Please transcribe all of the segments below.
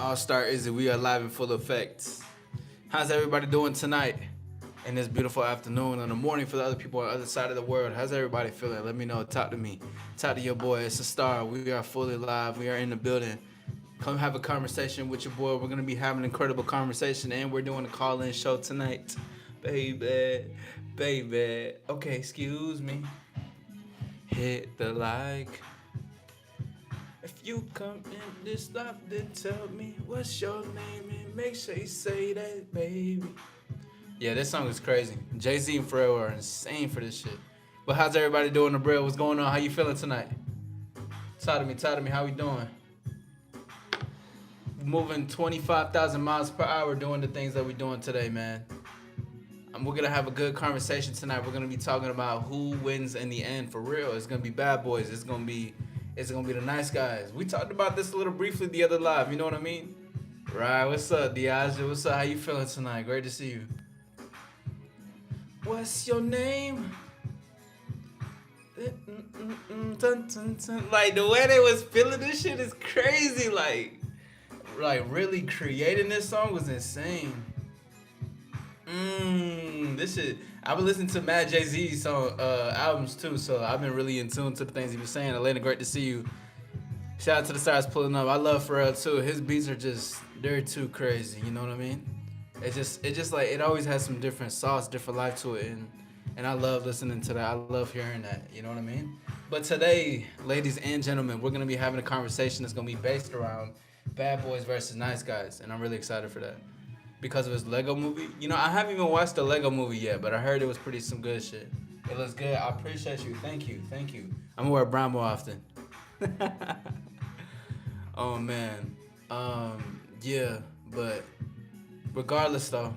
All Star Izzy, we are live in full effect. How's everybody doing tonight? In this beautiful afternoon, in the morning for the other people on the other side of the world. How's everybody feeling? Let me know. Talk to me. Talk to your boy. It's a star. We are fully live. We are in the building. Come have a conversation with your boy. We're gonna be having an incredible conversation, and we're doing a call-in show tonight, baby, baby. Okay, excuse me. Hit the like. If you come in this life, then tell me what's your name and make sure you say that, baby. Yeah, this song is crazy. Jay-Z and Pharrell are insane for this shit. But how's everybody doing, the Brill? What's going on? How you feeling tonight? Talk to me. How we doing? Moving 25,000 miles per hour doing the things that we're doing today, man. We're gonna have a good conversation tonight. We're gonna be talking about who wins in the end for real. It's gonna be bad boys. It's gonna be the nice guys. We talked about this a little briefly the other live. You know what I mean? Right. What's up, Diaja? What's up? How you feeling tonight? Great to see you. What's your name? Like the way they was feeling this shit is crazy. Like really creating this song was insane. This shit. I've been listening to Mad Jay-Z song albums too, so I've been really in tune to the things he was saying. Elena, great to see you. Shout out to the stars pulling up. I love Pharrell too. His beats are they're too crazy. You know what I mean? It just like it always has some different sauce, different life to it, and I love listening to that. I love hearing that. You know what I mean? But today, ladies and gentlemen, we're gonna be having a conversation that's gonna be based around bad boys versus nice guys, and I'm really excited for that. Because of his Lego movie. You know, I haven't even watched the Lego movie yet, but I heard it was some good shit. It looks good. I appreciate you. Thank you. I'm gonna wear brown more often. Oh man. Yeah, but regardless though,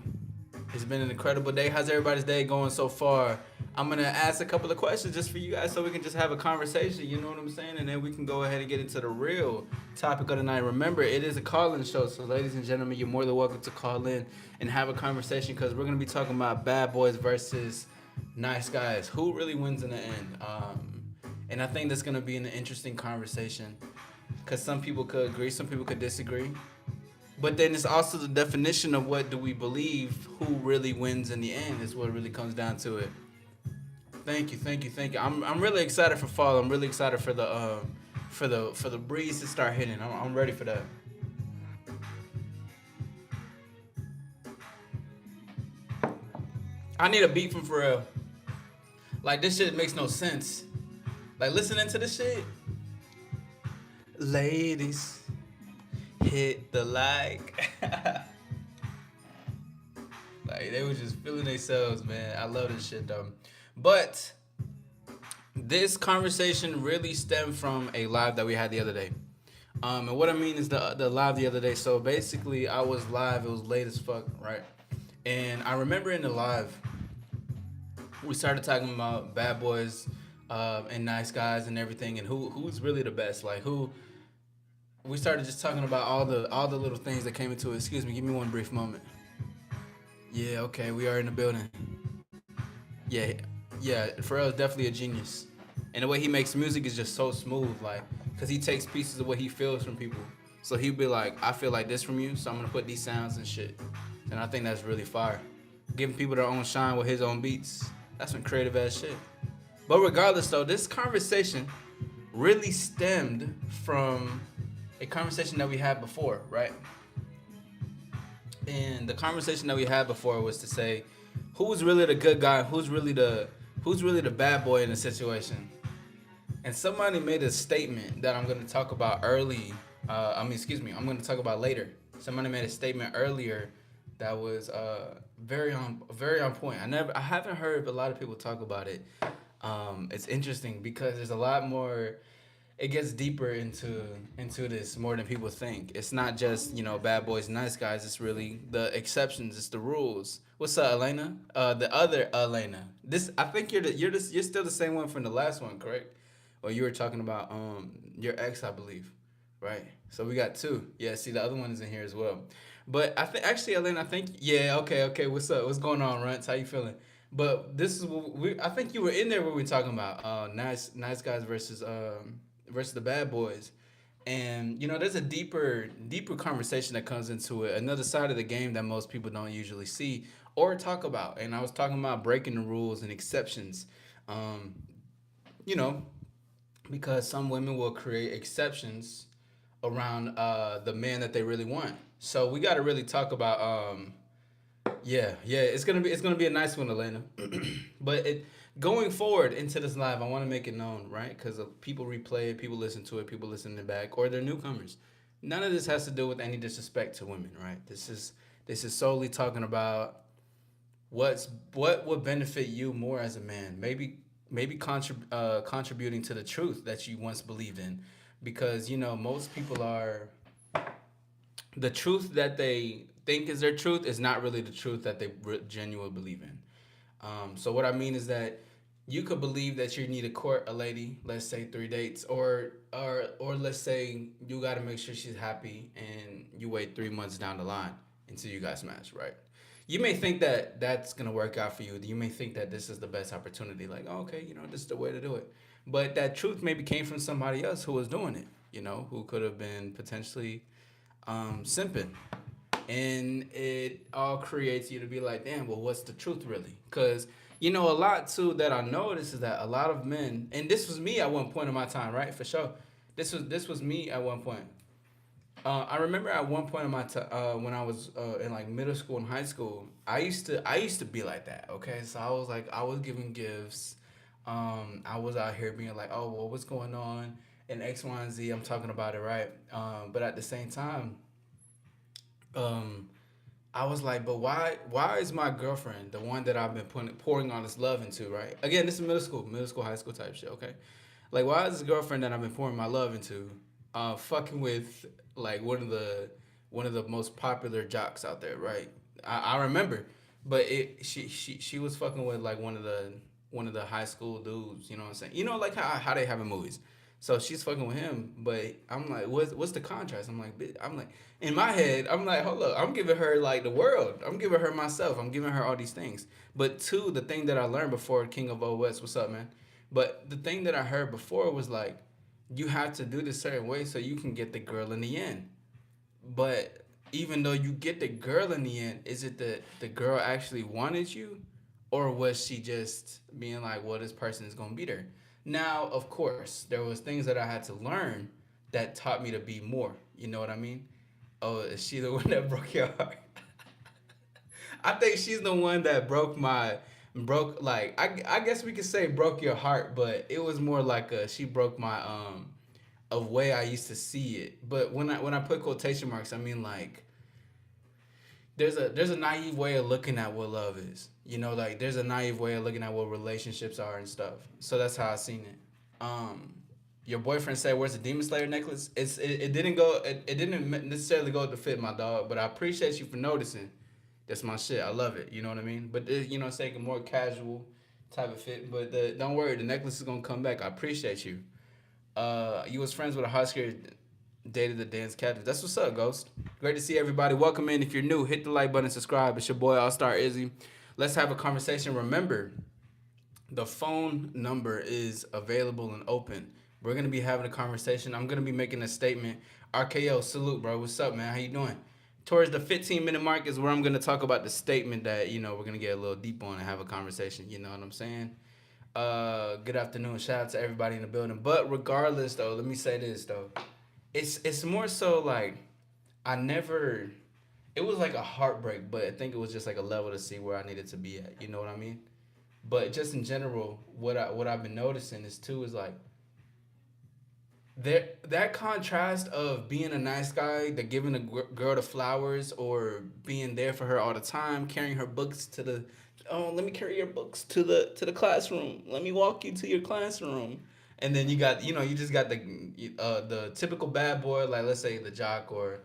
it's been an incredible day. How's everybody's day going so far? I'm gonna ask a couple of questions just for you guys so we can just have a conversation, you know what I'm saying? And then we can go ahead and get into the real topic of the night. Remember, it is a call-in show, so ladies and gentlemen, you're more than welcome to call in and have a conversation because we're gonna be talking about bad boys versus nice guys. Who really wins in the end? And I think that's gonna be an interesting conversation because some people could agree, some people could disagree. But then it's also the definition of what do we believe who really wins in the end is what really comes down to it. Thank you. I'm really excited for fall. I'm really excited for the breeze to start hitting. I'm ready for that. I need a beat from Pharrell. Like this shit makes no sense. Like listening to this shit. Ladies, hit the like. Like they were just feeling themselves, man. I love this shit though. But this conversation really stemmed from a live that we had the other day. And what I mean is the live the other day. So basically, I was live. It was late as fuck, right? And I remember in the live, we started talking about bad boys and nice guys and everything, and who's really the best. Like who. We started just talking about all the little things that came into it. Excuse me, give me one brief moment. Yeah, okay, we are in the building. Yeah, yeah, Pharrell is definitely a genius. And the way he makes music is just so smooth, like, because he takes pieces of what he feels from people. So he'll be like, I feel like this from you, so I'm going to put these sounds and shit. And I think that's really fire. Giving people their own shine with his own beats. That's some creative ass shit. But regardless, though, this conversation really stemmed from a conversation that we had before, right? And the conversation that we had before was to say, who's really the good guy? Who's really the bad boy in the situation? And somebody made a statement that I'm going to talk about early. I'm going to talk about later. Somebody made a statement earlier that was very on point. I haven't heard a lot of people talk about it. It's interesting because there's a lot more. It gets deeper into this more than people think. It's not just bad boys, nice guys. It's really the exceptions. It's the rules. What's up, Elena? The other Elena. This I think you're still the same one from the last one, correct? Or you were talking about your ex, I believe, right? So we got two. Yeah. See, the other one is in here as well. But I think actually, Elena, I think yeah. Okay. What's up? What's going on, Runtz? How you feeling? But this is what I think you were in there when we were talking about nice guys versus the bad boys. And there's a deeper conversation that comes into it, another side of the game that most people don't usually see or talk about. And I was talking about breaking the rules and exceptions. Um, you know, because some women will create exceptions around the man that they really want. So we got to really talk about yeah, it's gonna be a nice one, Elena. But going forward into this live, I want to make it known, right? Because people replay it, people listen to it, people listen to it back, or they're newcomers. None of this has to do with any disrespect to women, right? This is solely talking about what would benefit you more as a man. Maybe contributing to the truth that you once believed in, because most people are the truth that they think is their truth is not really the truth that they genuinely believe in. So what I mean is that you could believe that you need to court a lady, let's say 3 dates, or let's say you got to make sure she's happy, and you wait 3 months down the line until you guys smash, right? You may think that that's gonna work out for you. You may think that this is the best opportunity, like, oh, okay, this is the way to do it. But that truth maybe came from somebody else who was doing it, who could have been potentially simping, and it all creates you to be like, damn, well, what's the truth really? Because a lot too that I noticed is that a lot of men, and this was me at one point in my time, right? For sure, this was me at one point. I remember at one point in my when I was in like middle school and high school, I used to be like that. Okay, so I was like, I was giving gifts. I was out here being like, oh, well, what's going on in X, Y, and Z? I'm talking about it, right? But at the same time, um, I was like, but why is my girlfriend the one that I've been pouring all this love into, right? Again, this is middle school, high school type shit, okay? Like, why is this girlfriend that I've been pouring my love into, fucking with like one of the most popular jocks out there, right? I remember, but she was fucking with like one of the high school dudes. You know what I'm saying? Like how they have in movies. So she's fucking with him, but I'm like, what's the contrast? I'm like, in my head, I'm like, hold up, I'm giving her like the world. I'm giving her myself. I'm giving her all these things. But two, the thing that I learned before, King of OS, what's up, man? But the thing that I heard before was like, you have to do this certain way so you can get the girl in the end. But even though you get the girl in the end, is it that the girl actually wanted you, or was she just being like, well, this person is gonna be there? Now, of course, there was things that I had to learn that taught me to be more. You know what I mean? Oh, is she the one that broke your heart? I think she's the one that broke, like, I guess we could say broke your heart, but it was more like she broke my of way I used to see it. But when I put quotation marks, I mean like there's a naive way of looking at what love is. Like there's a naive way of looking at what relationships are and stuff. So that's how I seen it. Um, your boyfriend said, "Where's the Demon Slayer necklace?" It didn't go. It didn't necessarily go to fit my dog, but I appreciate you for noticing. That's my shit. I love it. You know what I mean? But it's like a more casual type of fit. But don't worry, the necklace is gonna come back. I appreciate you. You was friends with a Husker, dated the dance captain. That's what's up, Ghost. Great to see everybody. Welcome in. If you're new, hit the like button, subscribe. It's your boy All Star Izzy. Let's have a conversation. Remember, the phone number is available and open. We're gonna be having a conversation. I'm gonna be making a statement. RKO, salute, bro. What's up, man? How you doing? Towards the 15-minute mark is where I'm gonna talk about the statement that we're gonna get a little deep on and have a conversation. You know what I'm saying? Good afternoon. Shout out to everybody in the building. But regardless, though, let me say this though. It's more so like I never. It was like a heartbreak, but I think it was just like a level to see where I needed to be at. You know what I mean? But just in general, what I've been noticing is too is like that contrast of being a nice guy, that giving a girl the flowers, or being there for her all the time, carrying her books to the, oh, let me carry your books to the classroom. Let me walk you to your classroom. And then you just got the typical bad boy, like let's say the jock or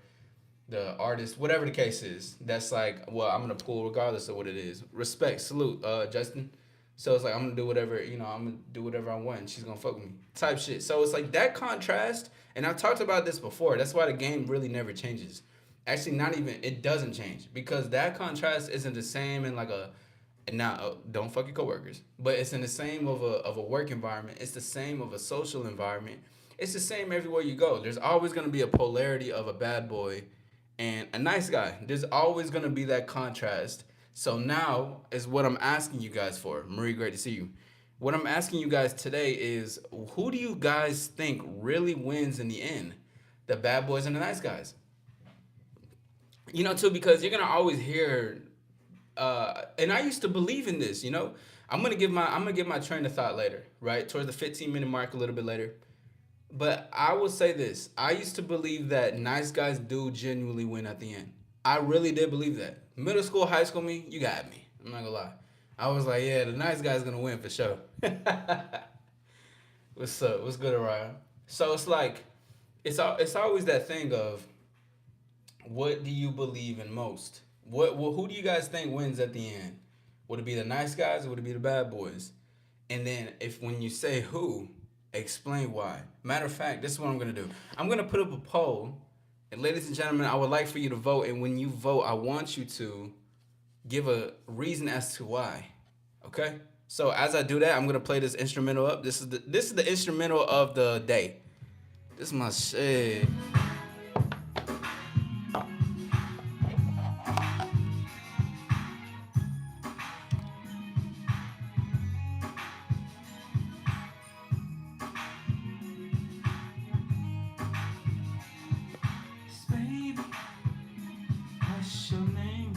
the artist, whatever the case is. That's like, well, I'm gonna pull regardless of what it is. Respect, salute, Justin. So it's like I'm gonna do whatever, I'm gonna do whatever I want, and she's gonna fuck with me, type shit. So it's like that contrast, and I've talked about this before. That's why the game really never changes. Actually, not even it doesn't change, because that contrast isn't the same in like a, now don't fuck your coworkers, but it's in the same of a work environment. It's the same of a social environment. It's the same everywhere you go. There's always gonna be a polarity of a bad boy and a nice guy. There's always gonna be that contrast. So now is what I'm asking you guys for. Marie, great to see you. What I'm asking you guys today is who do you guys think really wins in the end? The bad boys and the nice guys. Too, because you're gonna always hear and I used to believe in this, I'm gonna give my train of thought later, right? Towards the 15-minute mark, a little bit later. But I will say this. I used to believe that nice guys do genuinely win at the end. I really did believe that. Middle school, high school me, you got me. I'm not gonna lie. I was like, yeah, the nice guy's gonna win for sure. What's up? What's good, Orion? So it's like, it's always that thing of what do you believe in most? Who do you guys think wins at the end? Would it be the nice guys or would it be the bad boys? And then if when you say who, explain why. Matter of fact, this is what I'm gonna do. I'm gonna put up a poll, and ladies and gentlemen, I would like for you to vote. And when you vote, I want you to give a reason as to why. Okay? So as I do that, I'm gonna play this instrumental up. This is the instrumental of the day. This is my shit. Baby, what's your name?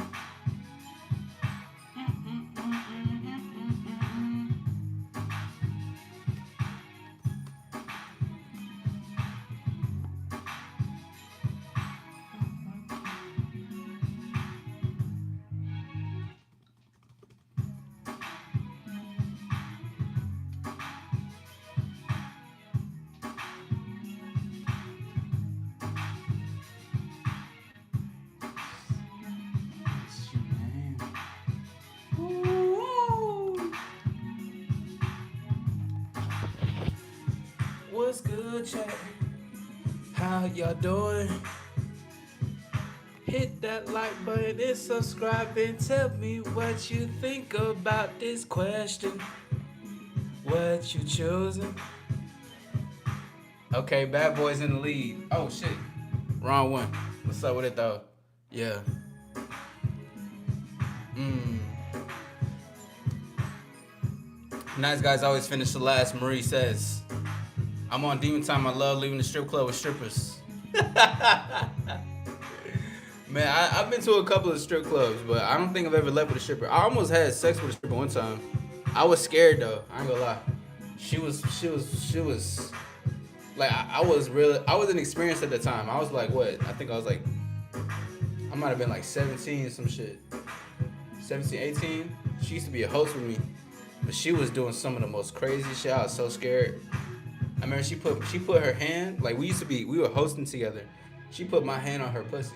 What's your name? Ooh. What's good, chat? How y'all doing? Hit that like button and subscribe and tell me what you think about this question. What you choosing? Okay, bad boys in the lead. Oh shit. Wrong one. What's up with it though? Yeah. Nice guys always finish the last. Marie says, I'm on demon time. I love leaving the strip club with strippers. Man, I've been to a couple of strip clubs, but I don't think I've ever left with a stripper. I almost had sex with a stripper one time. I was scared though. I ain't gonna lie. She was like I wasn't experienced at the time. I was like what? I think I was like I might have been like 17 some shit. 17, 18. She used to be a host with me. But she was doing some of the most crazy shit. I was so scared. I remember she put her hand, like we were hosting together. She put my hand on her pussy.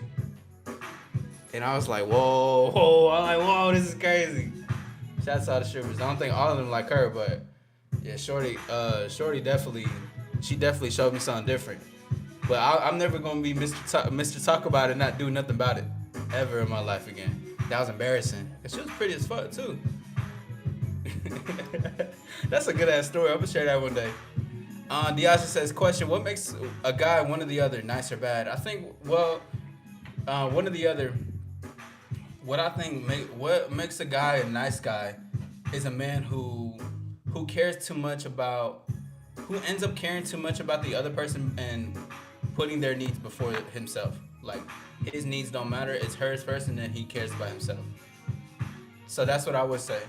And I was like, whoa, I'm like, whoa, this is crazy. Shouts out to strippers. I don't think all of them like her, but yeah, Shorty definitely showed me something different. But I'm never gonna be Mr. Talk about it and not do nothing about it ever in my life again. That was embarrassing. And she was pretty as fuck too. That's a good ass story. I'm gonna share that one day. Diasha says, question, what makes a guy one or the other, nice or bad? I think, one or the other. What makes a guy a nice guy is a man who cares too much about, who ends up caring too much about the other person and putting their needs before himself. Like, his needs don't matter. It's hers first, and then he cares about himself. So that's what I would say.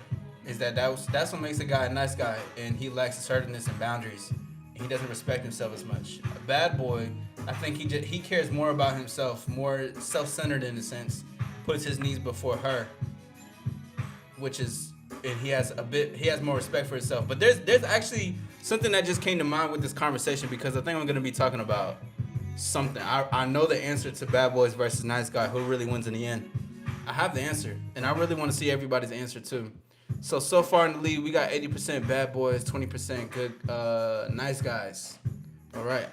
Is that's what makes a guy a nice guy, and he lacks assertiveness and boundaries. He doesn't respect himself as much. A bad boy, I think he cares more about himself, more self-centered in a sense, puts his needs before her, and he has more respect for himself. But there's actually something that just came to mind with this conversation because I think I'm gonna be talking about something. I know the answer to bad boys versus nice guy, who really wins in the end. I have the answer, and I really want to see everybody's answer too. So far in the league, we got 80% bad boys, 20% good, nice guys. All right.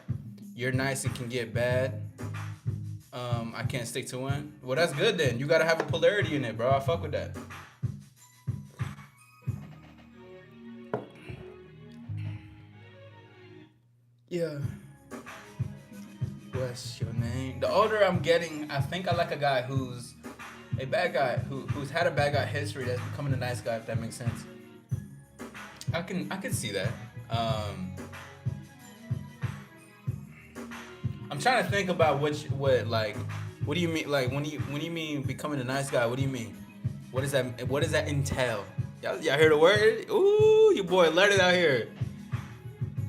You're nice and can get bad. I can't stick to one. Well, that's good then. You got to have a polarity in it, bro. I fuck with that. Yeah. What's your name? The older I'm getting, I think I like a guy who's a bad guy who's had a bad guy history that's becoming a nice guy. If that makes sense, I can see that. Um, I'm trying to think about what do you mean like when you mean becoming a nice guy? What do you mean? What does that entail? Y'all hear the word? Ooh, your boy let it out here.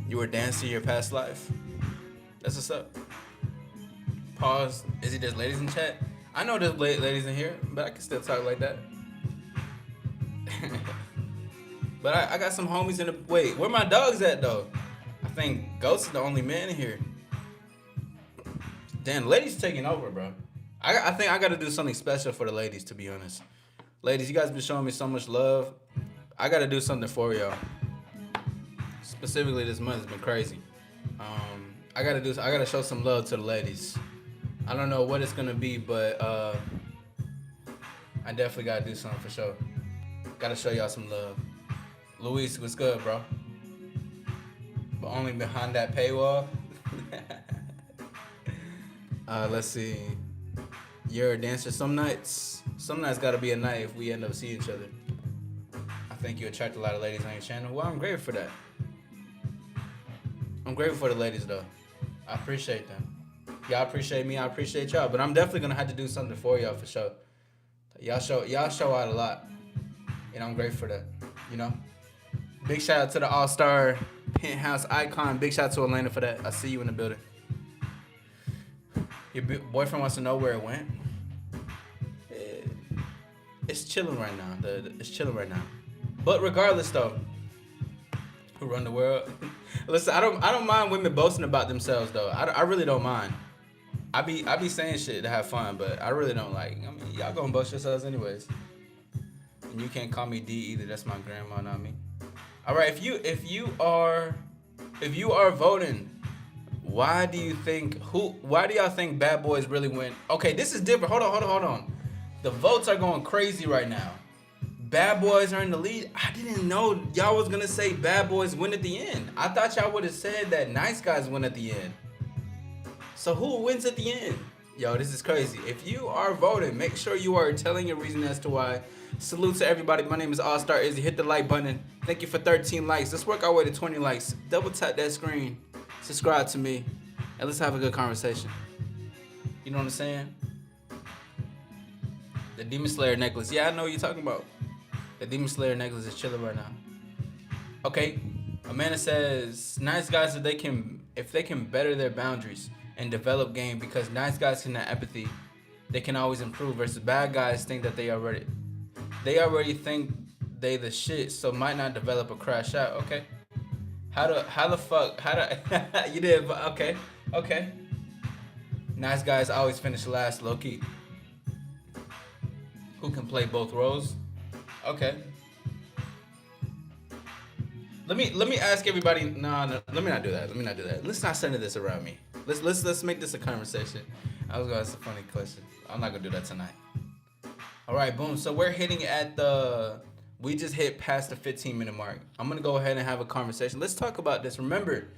You were dancing in your past life. That's what's up. Pause. Is it just ladies in chat? I know there's ladies in here, but I can still talk like that. But I got some homies in the. Wait, where my dogs at though? I think Ghost is the only man in here. Damn, ladies taking over, bro. I think I got to do something special for the ladies, to be honest. Ladies, you guys been showing me so much love. I got to do something for y'all. Specifically, this month has been crazy. I gotta show some love to the ladies. I don't know what it's gonna be, but I definitely gotta do something for sure. Gotta show y'all some love. Luis, what's good, bro? But only behind that paywall. Let's see. You're a dancer some nights. Some nights gotta be a night if we end up seeing each other. I think you attract a lot of ladies on your channel. Well, I'm grateful for that. I'm grateful for the ladies though. I appreciate them. Y'all appreciate me, I appreciate y'all. But I'm definitely gonna have to do something for y'all for sure. Y'all show out a lot. And I'm grateful for that. You know? Big shout out to the All-Star Penthouse icon. Big shout out to Elena for that. I see you in the building. Your boyfriend wants to know where it went. It's chilling right now. It's chilling right now. But regardless though, who run the world? Listen, I don't mind women boasting about themselves though. I really don't mind. I be saying shit to have fun, but I really don't like. I mean, y'all gonna boast yourselves anyways. And you can't call me D either. That's my grandma, not me. All right, if you are voting, why do y'all think Bad Boys really win? Okay, this is different. Hold on. The votes are going crazy right now. Bad Boys are in the lead. I didn't know y'all was gonna say Bad Boys win at the end. I thought y'all would have said that Nice Guys win at the end. So who wins at the end? Yo, this is crazy. If you are voting, make sure you are telling your reason as to why. Salute to everybody. My name is All Star Izzy. Hit the like button. Thank you for 13 likes. Let's work our way to 20 likes. Double tap that screen. Subscribe to me. And let's have a good conversation. You know what I'm saying? The Demon Slayer necklace. Yeah, I know what you're talking about. The Demon Slayer necklace is chilling right now. Okay. Amanda says, nice guys, if they can better their boundaries and develop game, because nice guys can have empathy, they can always improve, versus bad guys think that they already think they the shit, so might not develop or crash out. Okay. You did, okay. Nice guys always finish last, low key. Who can play both roles? Okay. Let me ask everybody. No, let me not do that. Let's not center this around me. Let's make this a conversation. I was gonna ask a funny question. I'm not gonna do that tonight. All right, boom. So we're hitting at we just hit past the 15-minute mark. I'm gonna go ahead and have a conversation. Let's talk about this. Remember,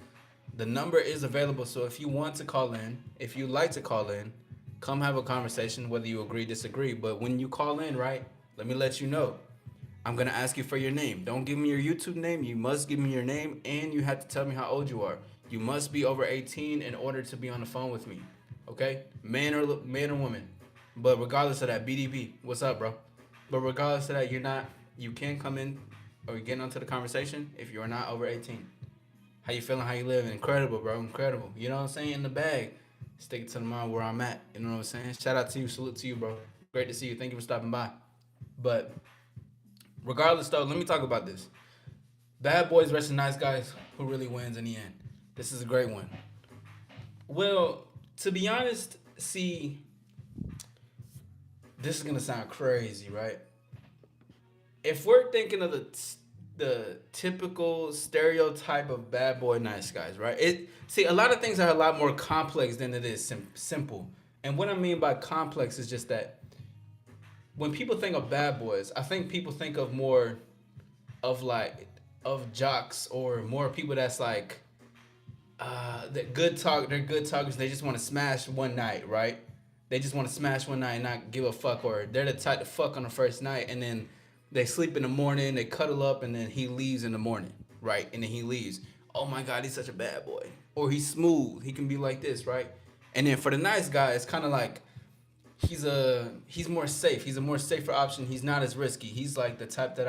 the number is available. So if you want to call in, if you like to call in, come have a conversation, whether you agree, disagree. But when you call in, right, let me let you know. I'm going to ask you for your name. Don't give me your YouTube name. You must give me your name, and you have to tell me how old you are. You must be over 18 in order to be on the phone with me. Okay? Man or woman. But regardless of that, BDB, what's up, bro? But regardless of that, you can come in or get onto the conversation if you're not over 18. How you feeling? How you living? Incredible, bro. Incredible. You know what I'm saying? In the bag. Stick it to the mind where I'm at. You know what I'm saying? Shout out to you. Salute to you, bro. Great to see you. Thank you for stopping by. But regardless, though, let me talk about this. Bad Boys versus Nice Guys. Who really wins in the end? This is a great one. Well, to be honest, see, this is going to sound crazy, right? If we're thinking of the typical stereotype of bad boy, nice guys, right? A lot of things are a lot more complex than it is simple. And what I mean by complex is just that when people think of bad boys, I think people think of more of jocks or more people that's like, they're good talk. They're good talkers. They just want to smash one night, right? They just want to smash one night and not give a fuck. Or they're the type to fuck on the first night and then they sleep in the morning. They cuddle up and then he leaves in the morning, right? And then he leaves. Oh my god, he's such a bad boy. Or he's smooth. He can be like this, right? And then for the nice guy, it's kind of like he's more safe. He's a more safer option. He's not as risky. He's like the type that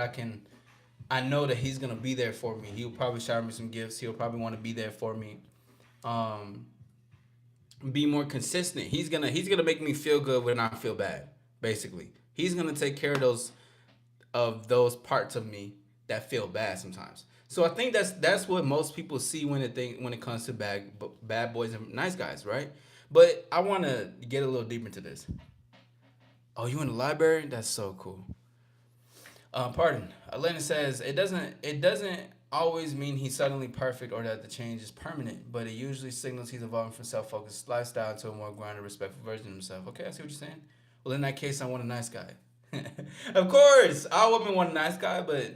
I know that he's gonna be there for me. He'll probably shower me some gifts. He'll probably want to be there for me. Um, be more consistent. He's gonna make me feel good when I feel bad. Basically, he's gonna take care of those parts of me that feel bad sometimes. So I think that's what most people see when it comes to bad boys and nice guys, right? But I want to get a little deeper into this. Oh, you in the library? That's so cool. Pardon. Elena says it doesn't always mean he's suddenly perfect or that the change is permanent, but it usually signals he's evolving from self-focused lifestyle to a more grounded, respectful version of himself. Okay, I see what you're saying. Well, in that case, I want a nice guy. Of course, all women want a nice guy, but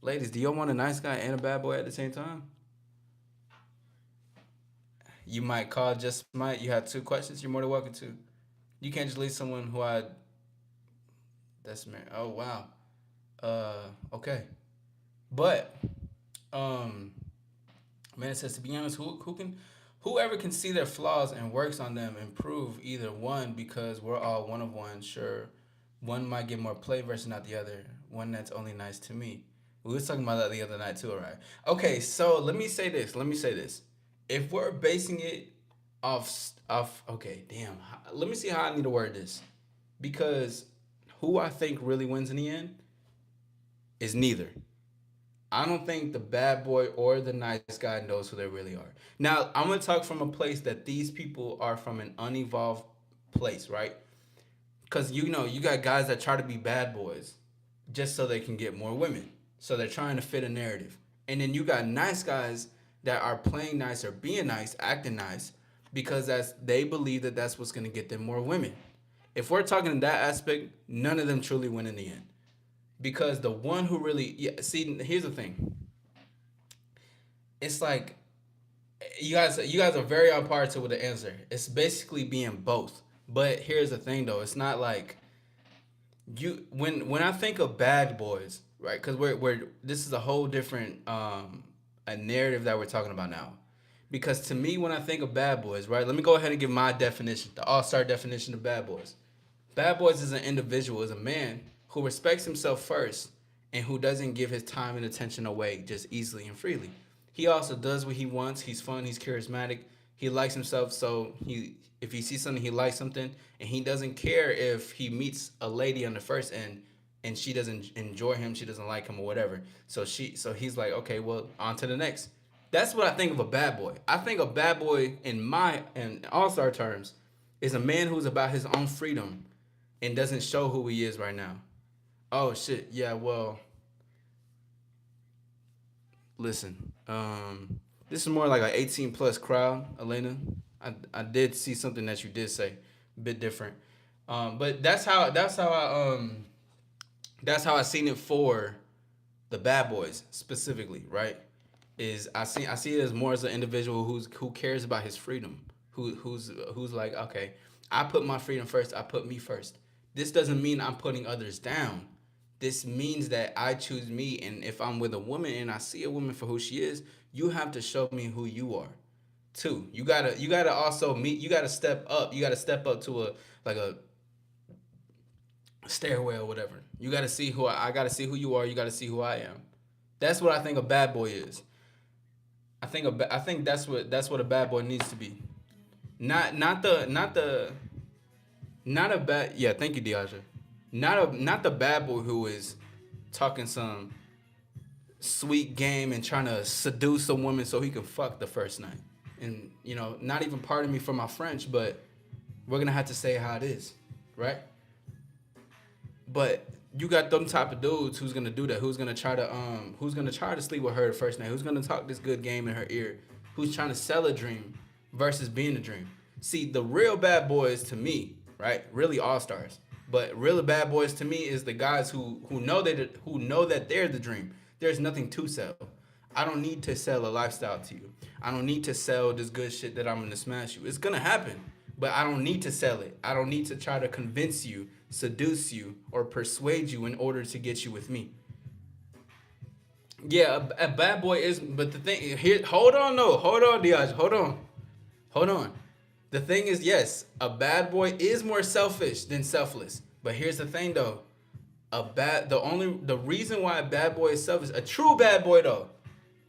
ladies, do y'all want a nice guy and a bad boy at the same time? You might call just might. You have two questions. You're more than welcome to. You can't just leave someone who I that's married. Oh wow. Okay. But um man, it says to be honest, whoever can see their flaws and works on them improve either one because we're all one of one. Sure, one might get more play versus not the other. One that's only nice to me. We was talking about that the other night too, all right? Okay, so let me say this. Let me say this. If we're basing it off okay, damn. Let me see how I need to word this because who I think really wins in the end is neither. I don't think the bad boy or the nice guy knows who they really are. Now, I'm gonna talk from a place that these people are from an unevolved place, right? Because you got guys that try to be bad boys just so they can get more women. So they're trying to fit a narrative. And then you got nice guys that are playing nice or being nice, acting nice, because they believe that that's what's gonna get them more women. If we're talking in that aspect, none of them truly win in the end. Because the one who really see, here's the thing. It's like you guys are very on par to with the answer. It's basically being both. But here's the thing though, it's not like when I think of bad boys, right? Because we're this is a whole different a narrative that we're talking about now. Because to me, when I think of bad boys, right? Let me go ahead and give my definition, the all-star definition of bad boys. Bad boys is an individual, is a man who respects himself first and who doesn't give his time and attention away just easily and freely. He also does what he wants. He's fun. He's charismatic. He likes himself. So if he sees something, he likes something, and he doesn't care if he meets a lady on the first end and she doesn't enjoy him, she doesn't like him or whatever. So he's like, okay, well, on to the next. That's what I think of a bad boy. I think a bad boy in all star terms is a man who's about his own freedom and doesn't show who he is right now. Oh shit, yeah, well, listen. This is more like an 18 plus crowd, Elena. I did see something that you did say, a bit different. But that's how I seen it for the bad boys specifically, right? Is I see it as more as an individual who cares about his freedom, who's like, okay, I put my freedom first, I put me first. This doesn't mean I'm putting others down. This means that I choose me, and if I'm with a woman and I see a woman for who she is, you have to show me who you are. Too, you gotta also meet. You gotta step up. You gotta step up to a stairway or whatever. You gotta see I gotta see who you are. You gotta see who I am. That's what I think a bad boy is. I think that's what a bad boy needs to be. Not a bad, yeah. Thank you, Deaja. Not the bad boy who is talking some sweet game and trying to seduce a woman so he can fuck the first night. And not even pardon me for my French, but we're gonna have to say how it is, right? But you got them type of dudes who's gonna do that, who's gonna try to sleep with her the first night, who's gonna talk this good game in her ear, who's trying to sell a dream versus being a dream. See, the real bad boys to me, right? Really all stars. But really bad boys to me is the guys who know that they're the dream. There's nothing to sell. I don't need to sell a lifestyle to you. I don't need to sell this good shit that I'm gonna smash you. It's gonna happen, but I don't need to sell it. I don't need to try to convince you, seduce you, or persuade you in order to get you with me. Yeah, a bad boy is, but the thing here, hold on, no, hold on, Diaj, hold on. The thing is, yes, a bad boy is more selfish than selfless. But here's the thing, though, the reason why a bad boy is selfish, a true bad boy though.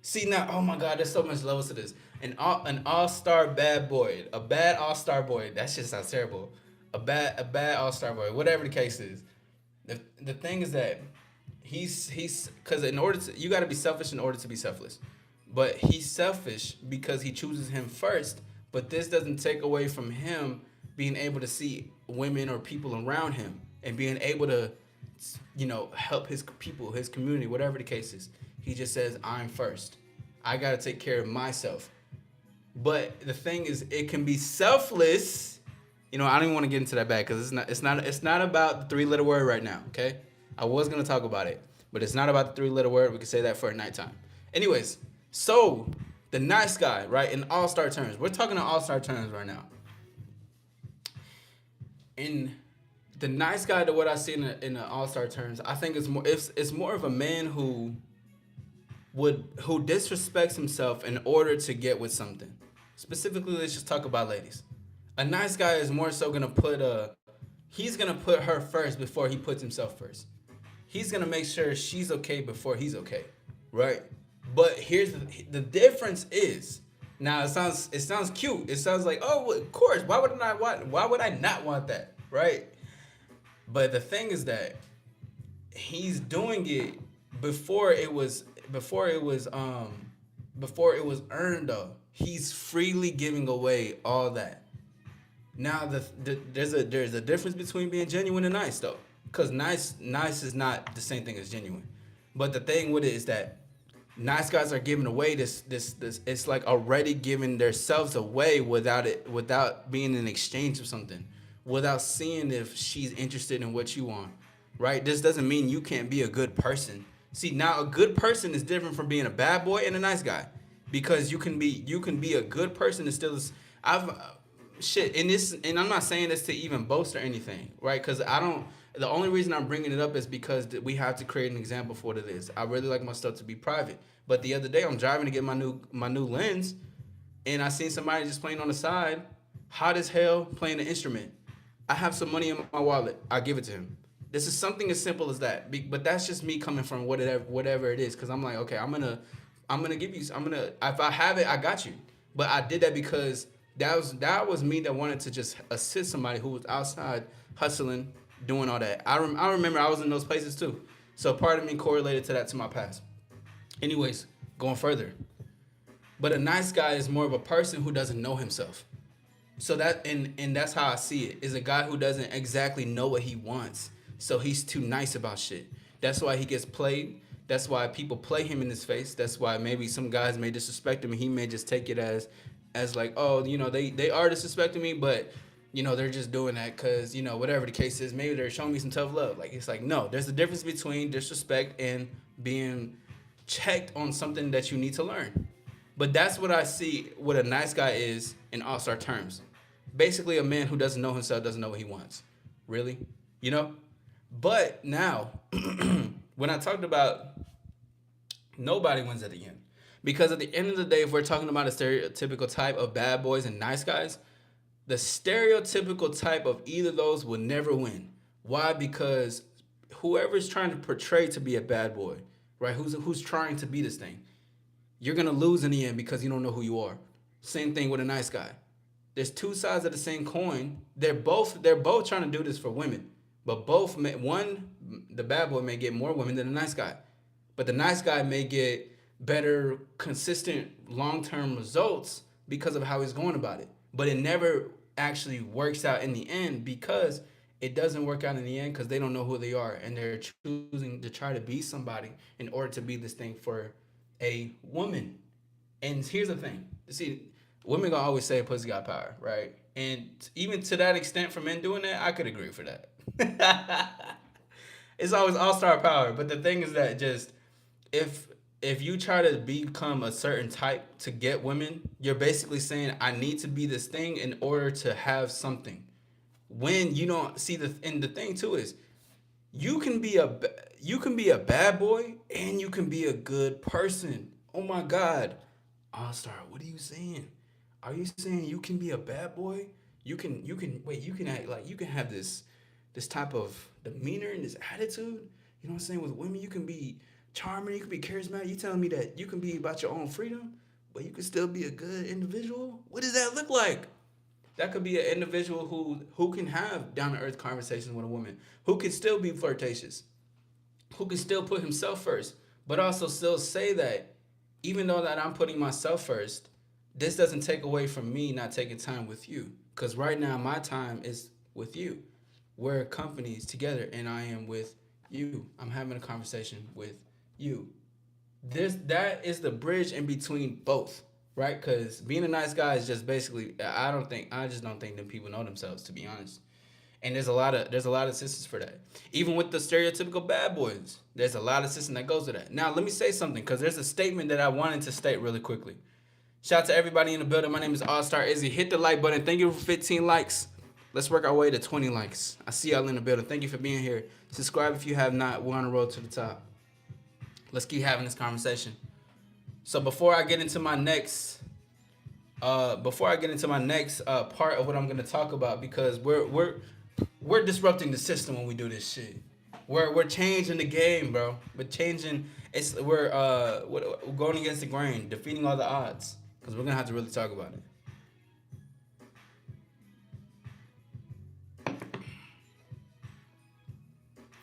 See now, oh my God, there's so much levels to this. An all-star bad boy, a bad all-star boy. That shit sounds terrible. A bad all-star boy, whatever the case is. The thing is that he's because in order to you got to be selfish in order to be selfless, but he's selfish because he chooses him first. But this doesn't take away from him being able to see women or people around him and being able to, help his people, his community, whatever the case is. He just says, I'm first. I got to take care of myself. But the thing is, it can be selfless. I don't even want to get into that bad because it's not about the three-letter word right now, okay? I was going to talk about it, but it's not about the three-letter word. We can say that for a nighttime. Anyways, so the nice guy, right, in all-star terms. We're talking in all-star terms right now. In the nice guy, to what I see in the all-star terms, I think it's more of a man who disrespects himself in order to get with something. Specifically, let's just talk about ladies. A nice guy is more so gonna he's gonna put her first before he puts himself first. He's gonna make sure she's okay before he's okay, right? But here's the difference is, now it sounds cute. It sounds like, oh, well, of course, why would I not want that, right? But the thing is that he's doing it before it was earned though. He's freely giving away all that. Now there's a difference between being genuine and nice though, because nice is not the same thing as genuine. But the thing with it is that nice guys are giving away this it's like already giving themselves away without being in exchange of something, without seeing if she's interested in what you want, right? This doesn't mean you can't be a good person. See, now a good person is different from being a bad boy and a nice guy, because you can be a good person and still and I'm not saying this to even boast or anything, right? Because the only reason I'm bringing it up is because we have to create an example for what it is. I really like my stuff to be private. But the other day I'm driving to get my new lens, and I seen somebody just playing on the side, hot as hell, playing an instrument. I have some money in my wallet. I give it to him. This is something as simple as that. But that's just me coming from whatever it is, because I'm like, okay, I'm gonna give you. If I have it, I got you. But I did that because that was me that wanted to just assist somebody who was outside hustling, doing all that. I remember I was in those places too. So part of me correlated to my past. Anyways, going further. But a nice guy is more of a person who doesn't know himself. So and that's how I see it, is a guy who doesn't exactly know what he wants. So he's too nice about shit. That's why he gets played. That's why people play him in his face. That's why maybe some guys may disrespect him, and he may just take it as like, oh, they are disrespecting me, but they're just doing that because, whatever the case is, maybe they're showing me some tough love. Like, it's like, no, there's a difference between disrespect and being checked on something that you need to learn. But that's what I see what a nice guy is in all-star terms. Basically, a man who doesn't know himself, doesn't know what he wants. Really? But now, when I talked about nobody wins at the end. Because at the end of the day, if we're talking about a stereotypical type of bad boys and nice guys, the stereotypical type of either of those will never win. Why? Because whoever's trying to portray to be a bad boy, right? Who's trying to be this thing, you're gonna lose in the end because you don't know who you are. Same thing with a nice guy. There's two sides of the same coin. They're both trying to do this for women, but the bad boy may get more women than the nice guy, but the nice guy may get better, consistent, long-term results because of how he's going about it. But it never actually works out in the end, because it doesn't work out in the end because they don't know who they are, and they're choosing to try to be somebody in order to be this thing for a woman. And here's the thing. See, women gonna always say pussy got power, right? And even to that extent, for men doing that, I could agree for that. It's always all-star power. But the thing is that just, if if you try to become a certain type to get women, you're basically saying I need to be this thing in order to have something. When you don't see the thing too is you can be you can be a bad boy and you can be a good person. Oh my God, All Star, what are you saying? Are you saying you can be a bad boy? You can wait. You can act like you can have this type of demeanor and this attitude. You know what I'm saying? With women, you can be charming. You can be charismatic. You telling me that you can be about your own freedom, but you can still be a good individual? What does that look like? That could be an individual who can have down to earth conversations with a woman, who can still be flirtatious, who can still put himself first, but also still say that even though that I'm putting myself first, this doesn't take away from me not taking time with you. Cause right now my time is with you. We're companies together and I am with you. I'm having a conversation with you. That is the bridge in between both, right? Because being a nice guy is just basically I just don't think that people know themselves, to be honest. And there's a lot of systems for that. Even with the stereotypical bad boys, there's a lot of system that goes to that. Now let me say something because there's a statement that I wanted to state really quickly. Shout out to everybody in the building. My name is All Star Izzy. Hit the like button. Thank you for 15 likes. Let's work our way to 20 likes. I see y'all in the building. Thank you for being here. Subscribe if you have not. We're on the road to the top. Let's keep having this conversation. So before I get into my next part of what I'm gonna talk about, because we're disrupting the system when we do this shit. We're changing the game, bro. We're changing. We're going against the grain, defeating all the odds, because we're gonna have to really talk about it.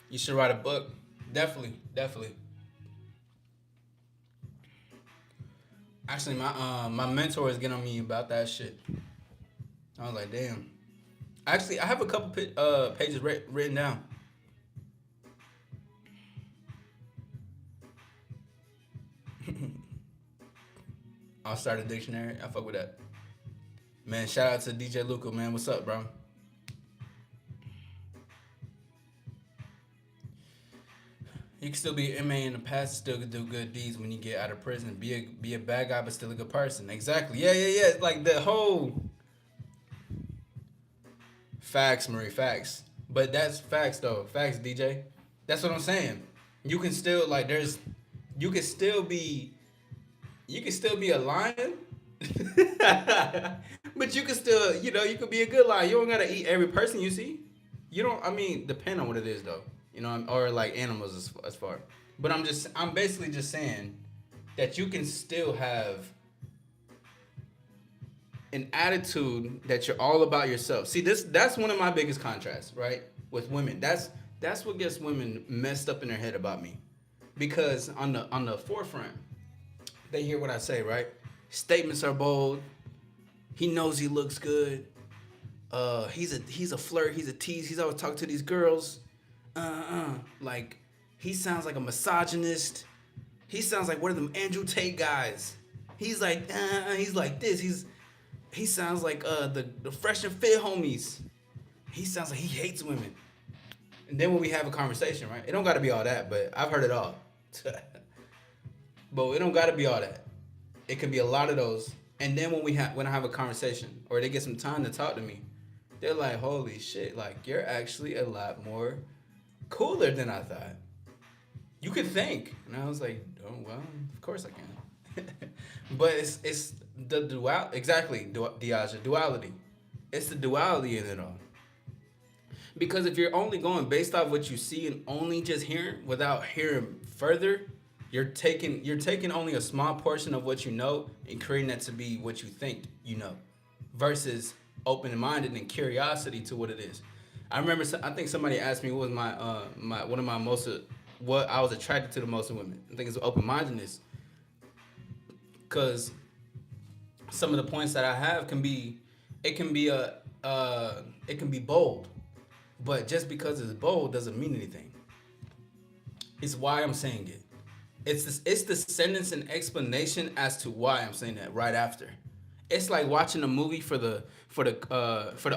You should write a book. Definitely, definitely. Actually, my mentor is getting on me about that shit. I was like, damn. Actually, I have a couple pages written down. I'll start a dictionary. I fuck with that. Man, shout out to DJ Luca, man. What's up, bro? You can still be an MA in the past, still do good deeds when you get out of prison. Be a bad guy, but still a good person. Exactly. Yeah, yeah, yeah. Like the whole facts, Marie. Facts. But that's facts though. Facts, DJ. That's what I'm saying. You can still like there's you can still be you can still be a lion. But you can still, you could be a good lion. You don't gotta eat every person you see. You don't. I mean, depend on what it is though. Or like animals as far. But I'm basically just saying that you can still have an attitude that you're all about yourself. See, that's one of my biggest contrasts, right? With women. That's what gets women messed up in their head about me. Because on the forefront, they hear what I say, right? Statements are bold. He knows he looks good. He's a flirt. He's a tease. He's always talking to these girls. Like he sounds like a misogynist. He sounds like one of them Andrew Tate guys. He's like this. He sounds like the Fresh and Fit homies. He sounds like he hates women. And then when we have a conversation, right? It don't got to be all that, but I've heard it all. But it don't got to be all that. It could be a lot of those. And then when I have a conversation or they get some time to talk to me, they're like, "Holy shit! Like you're actually a lot more cooler than I thought. You could think." And I was like, "Oh well, of course I can." But it's the exactly, Diaja, duality. It's the duality in it all. Because if you're only going based off what you see and only just hearing without hearing further, you're taking only a small portion of what you know and creating that to be what you think you know, versus open minded and curiosity to what it is. I remember I think somebody asked me what was my one of my most what I was attracted to the most in women. I think it's open mindedness, because some of the points that I have it can be it can be bold, but just because it's bold doesn't mean anything. It's why I'm saying it. It's the sentence and explanation as to why I'm saying that right after. It's like watching a movie for the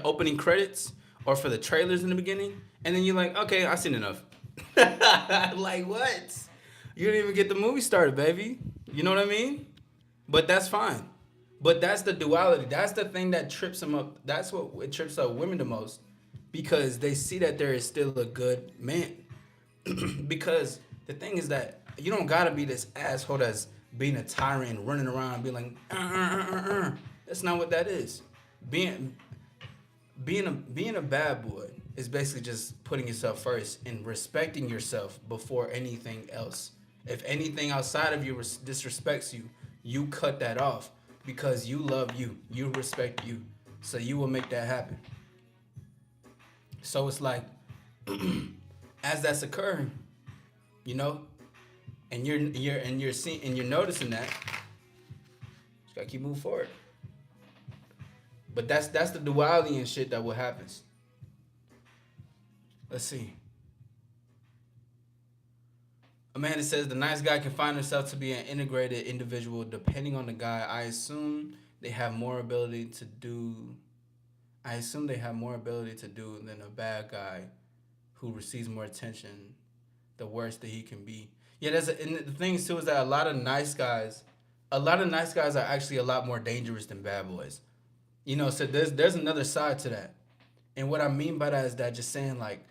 opening credits or for the trailers in the beginning, and then you're like, okay, I've seen enough. Like what? You didn't even get the movie started, baby. You know what I mean? But that's fine. But that's the duality. That's the thing that trips them up. That's what it trips up women the most, because they see that there is still a good man. Because the thing is that you don't gotta be this asshole that's being a tyrant, running around, and being like, That's not what that is. Being being a bad boy is basically just putting yourself first and respecting yourself before anything else. If anything outside of you disrespects you, you cut that off because you love you, you respect you, so you will make that happen. So it's like, as that's occurring, you know, and you're seeing and you're noticing that, just gotta keep moving forward. But that's the duality and shit that what happens. Let's see. Amanda says the nice guy can find himself to be an integrated individual depending on the guy. I assume they have more ability to do. I assume they have more ability to do than a bad guy who receives more attention. The worse that he can be. Yeah, and the thing too is that a lot of nice guys are actually a lot more dangerous than bad boys. You know, so there's another side to that. And what I mean by that is that just saying like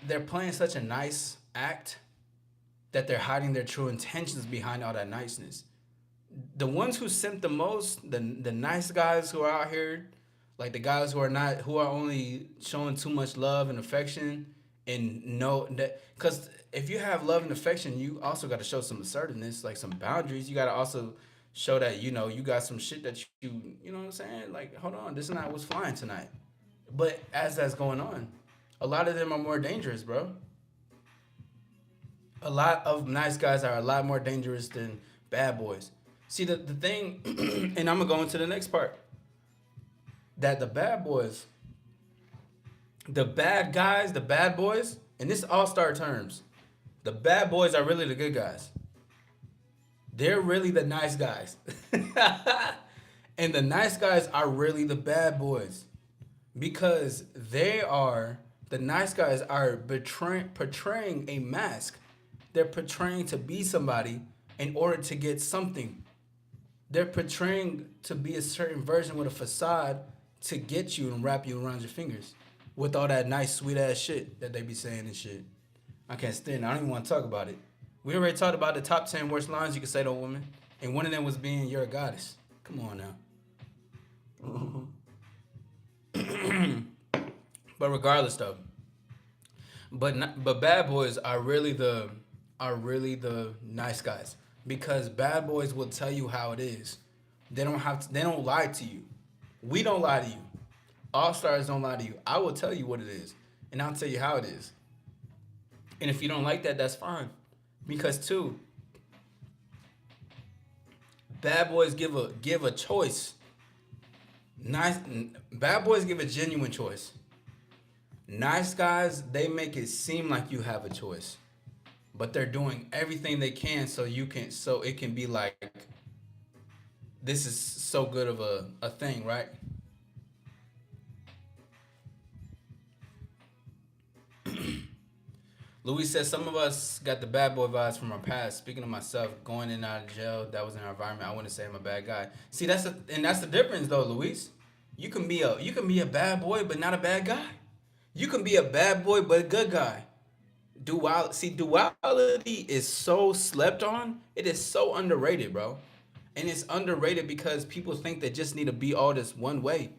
they're playing such a nice act that they're hiding their true intentions behind all that niceness. The ones who simp the most, the nice guys who are out here, like the guys who are only showing too much love and affection, and know that, because if you have love and affection, you also got to show some assertiveness, like some boundaries. You got to also show that you know you got some shit that you know what I'm saying. Like, hold on, this is not what's flying tonight. But as that's going on, a lot of them are more dangerous, bro. A lot of nice guys are a lot more dangerous than bad boys. See, the thing, and I'm gonna go into the next part, that the bad boys, the bad guys, the bad boys, and this all-star terms, the bad boys are really the good guys. They're really the nice guys. And the nice guys are really the bad boys. Because the nice guys are portraying a mask. They're portraying to be somebody in order to get something. They're portraying to be a certain version with a facade to get you and wrap you around your fingers with all that nice, sweet ass shit that they be saying and shit. I can't stand it. I don't even want to talk about it. We already talked about the top 10 worst lines you can say to a woman, and one of them was being "you're a goddess." Come on now. But regardless, though, but bad boys are really the nice guys, because bad boys will tell you how it is. They don't lie to you. We don't lie to you. All stars don't lie to you. I will tell you what it is, and I'll tell you how it is. And if you don't like that, that's fine. Because too, bad boys give a choice. Bad boys give a genuine choice. Nice guys, they make it seem like you have a choice, but they're doing everything they can so it can be like, this is so good of a thing, right? Louis says some of us got the bad boy vibes from our past. Speaking of myself, going in and out of jail, that was in our environment. I wouldn't say I'm a bad guy. See, that's the difference though, Luis. You can be a bad boy but not a bad guy. You can be a bad boy but a good guy. Duality is so slept on. It is so underrated, bro. And it's underrated because people think they just need to be all this one way.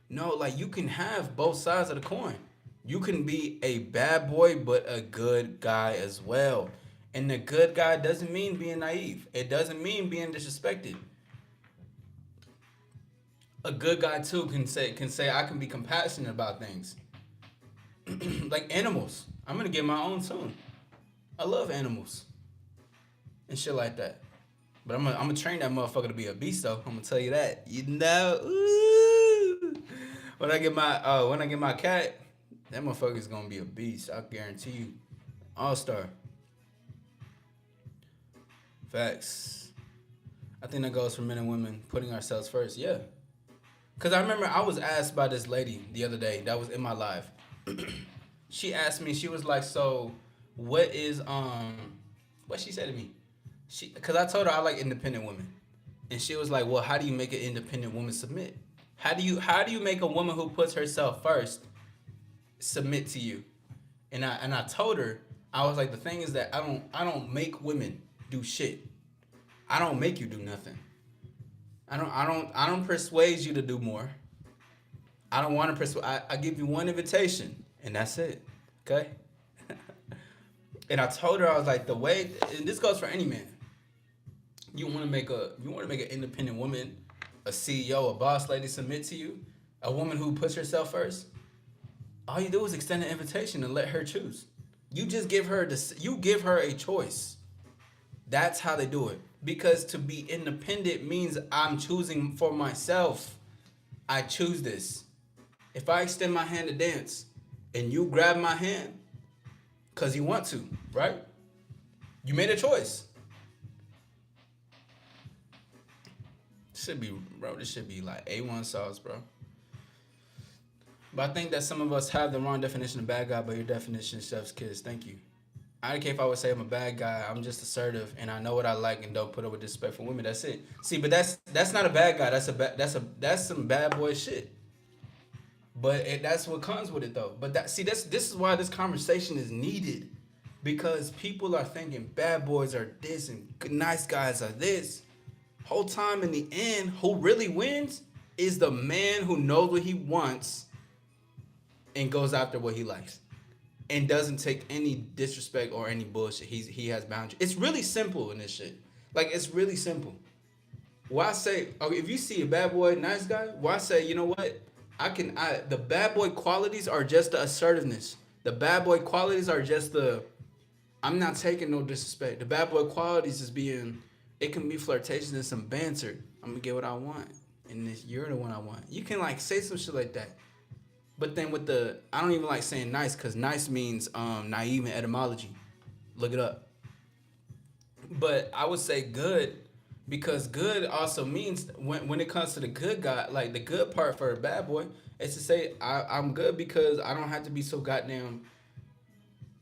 No, like you can have both sides of the coin. You can be a bad boy but a good guy as well. And the good guy doesn't mean being naive. It doesn't mean being disrespected. A good guy too can say I can be compassionate about things. Like animals. I'm gonna get my own soon. I love animals and shit like that. But I'm gonna train that motherfucker to be a beast though. I'm gonna tell you that. You know, ooh. When I get my cat, that motherfucker's gonna be a beast. I guarantee you. All-star. Facts. I think that goes for men and women, putting ourselves first. Yeah. Cause I remember I was asked by this lady the other day that was in my live. She asked me, she was like, so what is What she said to me? Because I told her I like independent women, and she was like, "Well, how do you make an independent woman submit? How do you make a woman who puts herself first submit to you?" And I told her, I was like, the thing is that I don't make women do shit. I don't make you do nothing. I don't persuade you to do more. I don't want to persuade. I give you one invitation, and that's it. Okay. And I told her, I was like, the way, and this goes for any man. You want to make an independent woman, a CEO, a boss lady submit to you, a woman who puts herself first. All you do is extend an invitation and let her choose. You just give her a choice. That's how they do it. Because to be independent means I'm choosing for myself. I choose this. If I extend my hand to dance and you grab my hand because you want to, right? You made a choice. This should be like A1 sauce, bro. But I think that some of us have the wrong definition of bad guy, but your definition is chef's kiss. Thank you. I don't care if I would say I'm a bad guy. I'm just assertive and I know what I like and don't put up with disrespectful women. That's it. See, but that's not a bad guy. That's some bad boy shit. But that's what comes with it though. But this is why this conversation is needed, because people are thinking bad boys are this and nice guys are this. Whole time in the end, who really wins is the man who knows what he wants and goes after what he likes and doesn't take any disrespect or any bullshit. He has boundaries. It's really simple in this shit. Like, it's really simple. Why say, okay, if you see a bad boy, nice guy, why say, you know what? The bad boy qualities are just the assertiveness. The bad boy qualities are just I'm not taking no disrespect. The bad boy qualities is it can be flirtation and some banter. I'm gonna get what I want. And you're the one I want. You can like say some shit like that. But then I don't even like saying nice, because nice means naive in etymology. Look it up. But I would say good, because good also means when it comes to the good guy, like the good part for a bad boy, is to say I'm good because I don't have to be so goddamn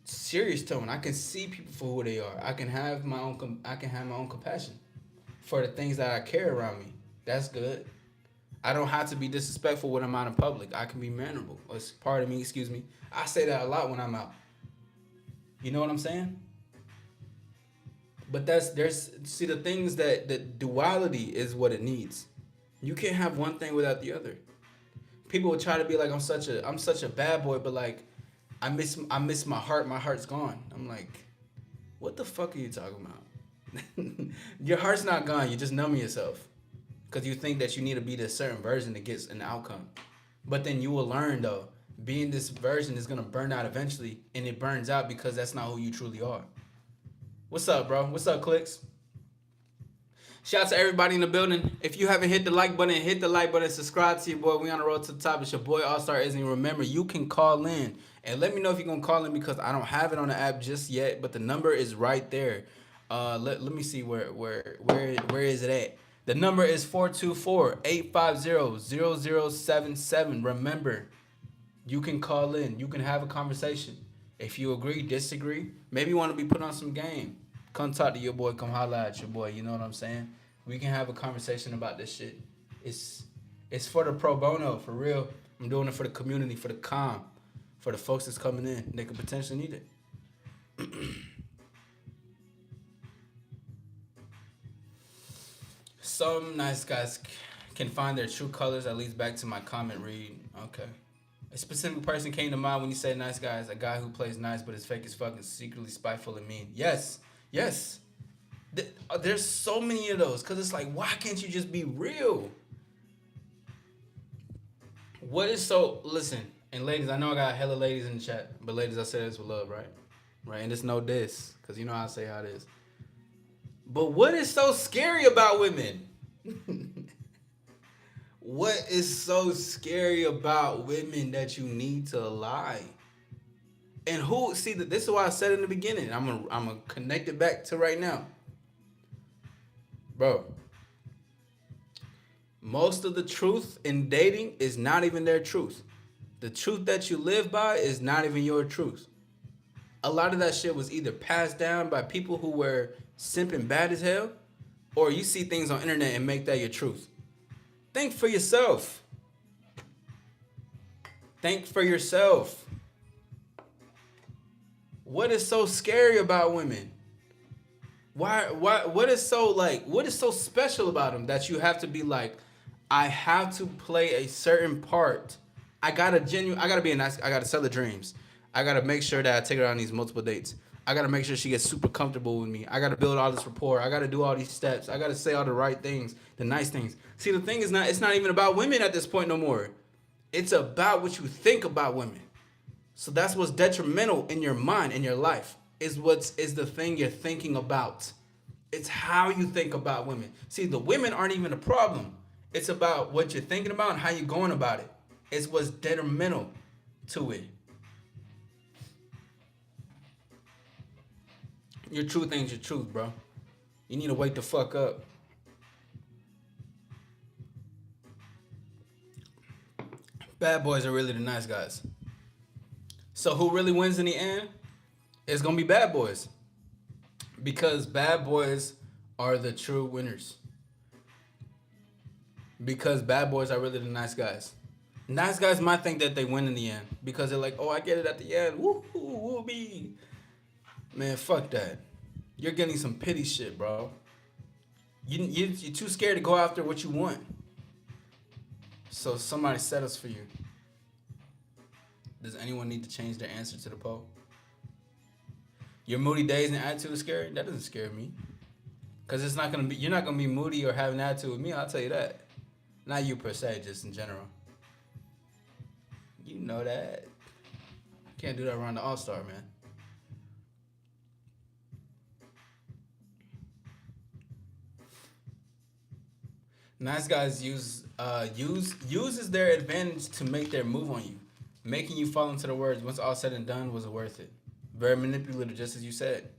serious tone. I can see people for who they are. I can have my own compassion for the things that I care around me. That's good. I don't have to be disrespectful when I'm out in public. I can be mannerable. Pardon me, excuse me. I say that a lot when I'm out. You know what I'm saying? But the things that the duality is what it needs. You can't have one thing without the other. People will try to be like, I'm such a bad boy, but like I miss my heart. My heart's gone. I'm like, what the fuck are you talking about? Your heart's not gone. You're just numbing yourself. Because you think that you need to be this certain version to get an outcome. But then you will learn, though, being this version is going to burn out eventually. And it burns out because that's not who you truly are. What's up, bro? What's up, Clicks? Shout out to everybody in the building. If you haven't hit the like button, hit the like button. Subscribe to your boy. We on the road to the top. It's your boy, All-Star Izzy. Remember, you can call in. And let me know if you're going to call in, because I don't have it on the app just yet. But the number is right there. Let me see where is it at? The number is 424-850-0077. Remember, you can call in. You can have a conversation. If you agree, disagree, maybe you want to be put on some game, come talk to your boy. Come holla at your boy. You know what I'm saying? We can have a conversation about this shit. It's for the pro bono, for real. I'm doing it for the community, for the calm, for the folks that's coming in. They could potentially need it. Some nice guys can find their true colors, at least back to my comment read. Okay. A specific person came to mind when you said nice guys. A guy who plays nice but is fake as fuck and secretly spiteful and mean. Yes. There's so many of those, because it's like, why can't you just be real? Listen, and ladies, I know I got hella ladies in the chat, but ladies, I say this with love, right? Right, and it's no diss, because you know how I say how it is. But what is so scary about women? What is so scary about women that you need to lie? And this is why I said in the beginning. I'm gonna connect it back to right now. Bro, most of the truth in dating is not even their truth. The truth that you live by is not even your truth. A lot of that shit was either passed down by people who were simping bad as hell, or you see things on internet and make that your truth. Think for yourself. Think for yourself. What is so scary about women? What is so special about them that you have to be like, I have to play a certain part. I gotta be a nice, I gotta sell her dreams. I gotta make sure that I take her on these multiple dates. I gotta make sure she gets super comfortable with me. I gotta build all this rapport. I gotta do all these steps. I gotta say all the right things, the nice things. See, the thing is it's not even about women at this point no more. It's about what you think about women. So that's what's detrimental in your mind, in your life, is the thing you're thinking about. It's how you think about women. See, the women aren't even a problem. It's about what you're thinking about and how you're going about it. It's what's detrimental to it. Your truth ain't your truth, bro. You need to wake the fuck up. Bad boys are really the nice guys. So who really wins in the end? It's gonna be bad boys. Because bad boys are the true winners. Because bad boys are really the nice guys. Nice guys might think that they win in the end. Because they're like, oh, I get it at the end. Woo woo me. Man, fuck that. You're getting some pity shit, bro. You're too scared to go after what you want. So somebody settles for you. Does anyone need to change their answer to the poll? Your moody days and attitude is scary? That doesn't scare me. Because you're not gonna be moody or have an attitude with me, I'll tell you that. Not you per se, just in general. You know that. Can't do that around the All-Star, man. Nice guys uses their advantage to make their move on you, making you fall into the words. Once all said and done, was it worth it? Very manipulative, just as you said.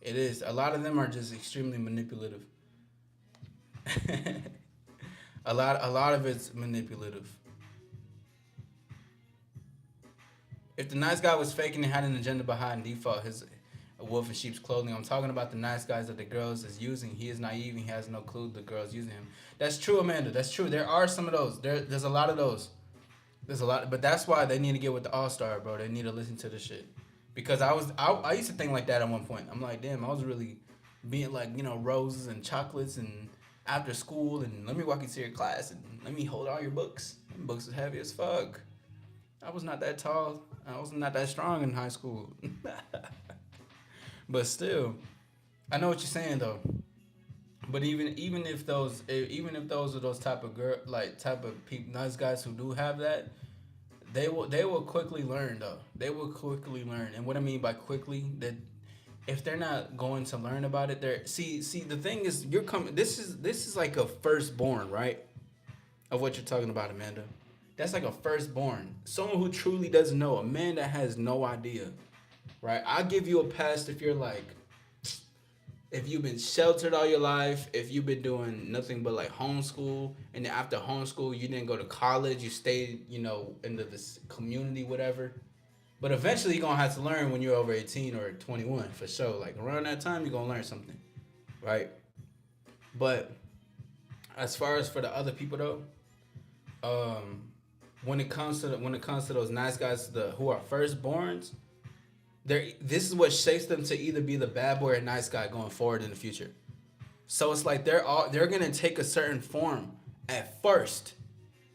It is. A lot of them are just extremely manipulative. a lot of it's manipulative. If the nice guy was faking and had an agenda behind default, his a wolf in sheep's clothing. I'm talking about the nice guys that the girls is using. He is naive and he has no clue the girls using him. That's true, Amanda. That's true. There are some of those. There's a lot of those. There's a lot, but that's why they need to get with the All-Star, bro. They need to listen to the shit. Because I used to think like that at one point. I'm like, damn, I was really being like, roses and chocolates and after school and let me walk you to your class and let me hold all your books. Them books is heavy as fuck. I was not that tall. I was not that strong in high school. But still, I know what you're saying though. But even if those are those type of people, nice guys who do have that, they will quickly learn though. They will quickly learn, and what I mean by quickly, that if they're not going to learn about it, they're see the thing is you're coming. This is like a firstborn, right? Of what you're talking about, Amanda. That's like a firstborn, someone who truly doesn't know, a man that has no idea. Right, I'll give you a pass if you've been sheltered all your life, if you've been doing nothing but like homeschool, and then after homeschool you didn't go to college, you stayed, into this community, whatever. But eventually you're gonna have to learn when you're over 18 or 21 for sure. Like around that time you're gonna learn something, right? But as far as for the other people though, when it comes to those nice guys who are firstborns. This is what shapes them to either be the bad boy or nice guy going forward in the future. So it's like they're gonna take a certain form at first,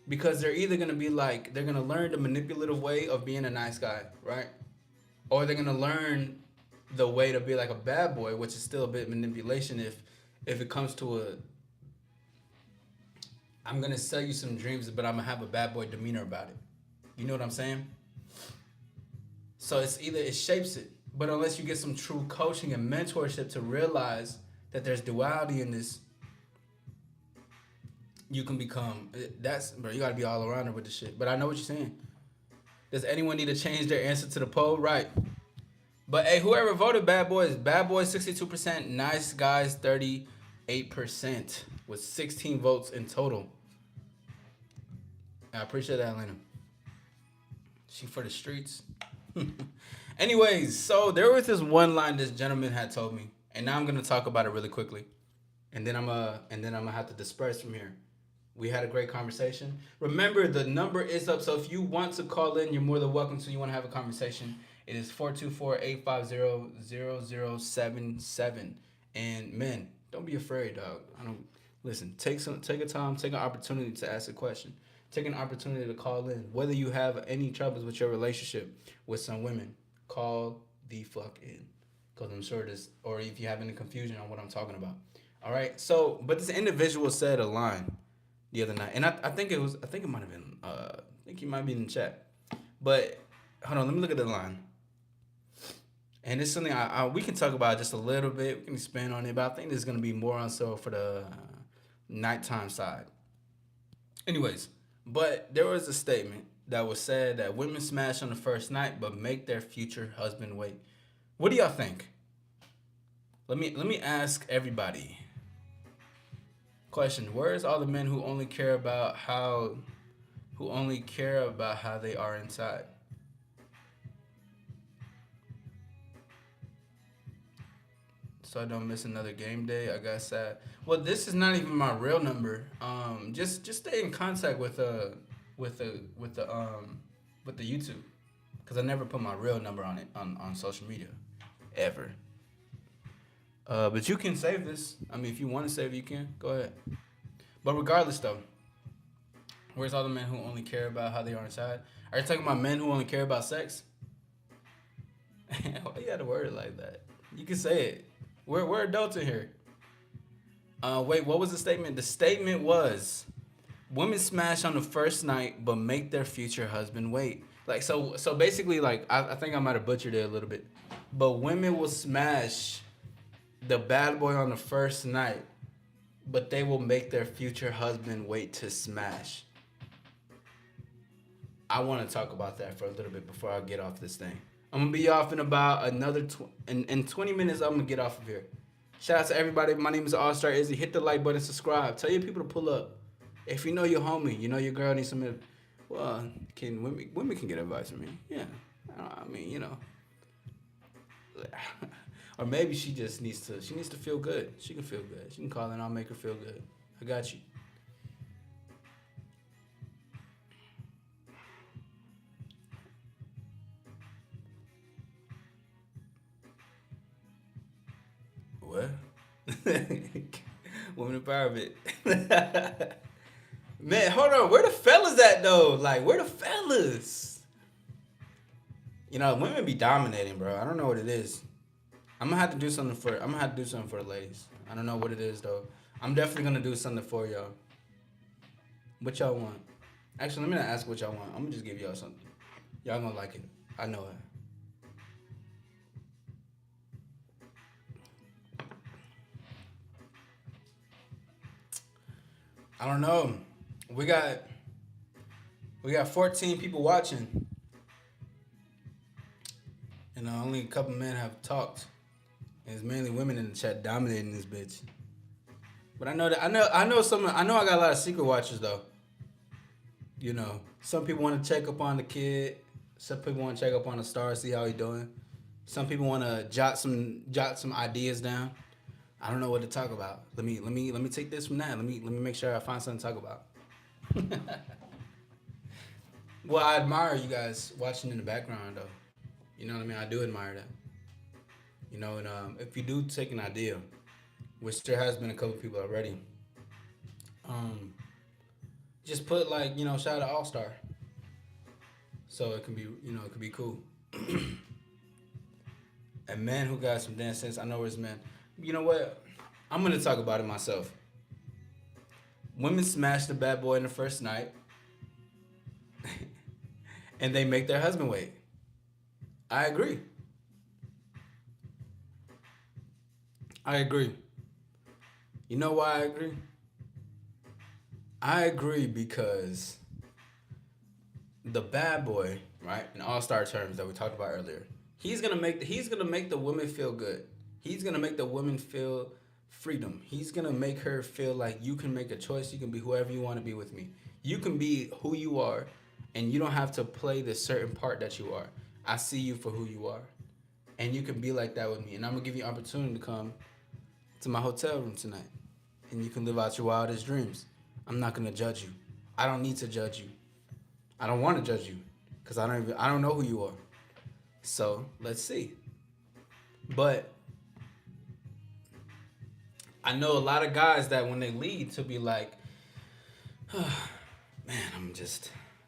because they're either gonna be like they're gonna learn the manipulative way of being a nice guy, right? Or they're gonna learn the way to be like a bad boy, which is still a bit manipulation if it comes to I'm gonna sell you some dreams, but I'm gonna have a bad boy demeanor about it. You know what I'm saying? So it's either it shapes it, but unless you get some true coaching and mentorship to realize that there's duality in this, you can become bro. You gotta be all around it with the shit. But I know what you're saying. Does anyone need to change their answer to the poll? Right. But hey, whoever voted bad boys 62%, nice guys 38%, with 16 votes in total. I appreciate that, Atlanta. She for the streets. Anyways, so there was this one line this gentleman had told me, and now I'm gonna talk about it really quickly, and then I'm gonna have to disperse from here. We had a great conversation. Remember, the number is up, so if you want to call in, you're more than welcome to. You want to have a conversation, it is 424-850-0077. And men, don't be afraid, dog. I don't listen. Take a time, take an opportunity to ask a question. Take an opportunity to call in. Whether you have any troubles with your relationship with some women, call the fuck in. Because I'm sure this, or if you have any confusion on what I'm talking about. All right. So, but this individual said a line the other night, and I think I think it might have been, I think he might be in the chat. But hold on, let me look at the line. And it's something we can talk about just a little bit. We can expand on it, but I think this is gonna be more on so for the nighttime side. Anyways, but there was a statement that was said that women smash on the first night, but make their future husband wait. What do y'all think? Let me ask everybody. Question: where's all the men who only care about how they are inside? So I don't miss another game day. I got sad. Well, this is not even my real number. Just stay in contact with the with the YouTube, because I never put my real number on it on social media, ever. But you can save this. I mean, if you want to save it, you can. Go ahead. But regardless, though, where's all the men who only care about how they are inside? Are you talking about men who only care about sex? Why you gotta word it like that? You can say it. We're adults in here. Wait, what was the statement? The statement was, women smash on the first night, but make their future husband wait. Like so basically, like I think I might have butchered it a little bit, but women will smash the bad boy on the first night, but they will make their future husband wait to smash. I want to talk about that for a little bit before I get off this thing. I'm gonna be off in about another in 20 minutes. I'm gonna get off of here. Shout out to everybody. My name is All Star Izzy. Hit the like button, subscribe. Tell your people to pull up. If you know your homie, you know your girl needs some. Well, can women can get advice from me? Yeah, I mean, you know. Or maybe she just needs to feel good. She can feel good. She can call in. I'll make her feel good. I got you. What? Women empowerment. Man, hold on. Where the fellas at though? Like, where the fellas? You know, women be dominating, bro. I don't know what it is. I'm gonna have to do something for. I'm gonna have to do something for the ladies. I don't know what it is though. I'm definitely gonna do something for y'all. What y'all want? Actually, let me not ask what y'all want. I'm gonna just give y'all something. Y'all gonna like it. I know it. I don't know. We got we got 14 people watching, and only a couple men have talked. And it's mainly women in the chat dominating this bitch. But I know I got a lot of secret watchers though. You know, some people want to check up on the kid. Some people want to check up on the star, see how he doing. Some people want to jot some ideas down. I don't know what to talk about. Let me take this from that. Let me make sure I find something to talk about. Well, I admire you guys watching in the background though. You know what I mean? I do admire that. You know, and if you do take an idea, which there has been a couple people already, um, just put like, you know, shout out to All Star, so it can be, you know, it could be cool. A man who got some dance sense. I know it's man. You know what? I'm gonna talk about it myself. Women smash the bad boy in the first night, and they make their husband wait. I agree. I agree. You know why I agree? I agree because the bad boy, right, in all star terms that we talked about earlier, he's gonna make the woman feel good. He's gonna make the woman feel freedom. He's gonna make her feel like you can make a choice. You can be whoever you want to be with me. You can be who you are, and you don't have to play the certain part that you are. I see you for who you are, and you can be like that with me. And I'm gonna give you opportunity to come to my hotel room tonight, and you can live out your wildest dreams. I'm not gonna judge you. I don't need to judge you. I don't want to judge you, cause I don't know who you are. So let's see. But I know a lot of guys that when they lead to be like, man,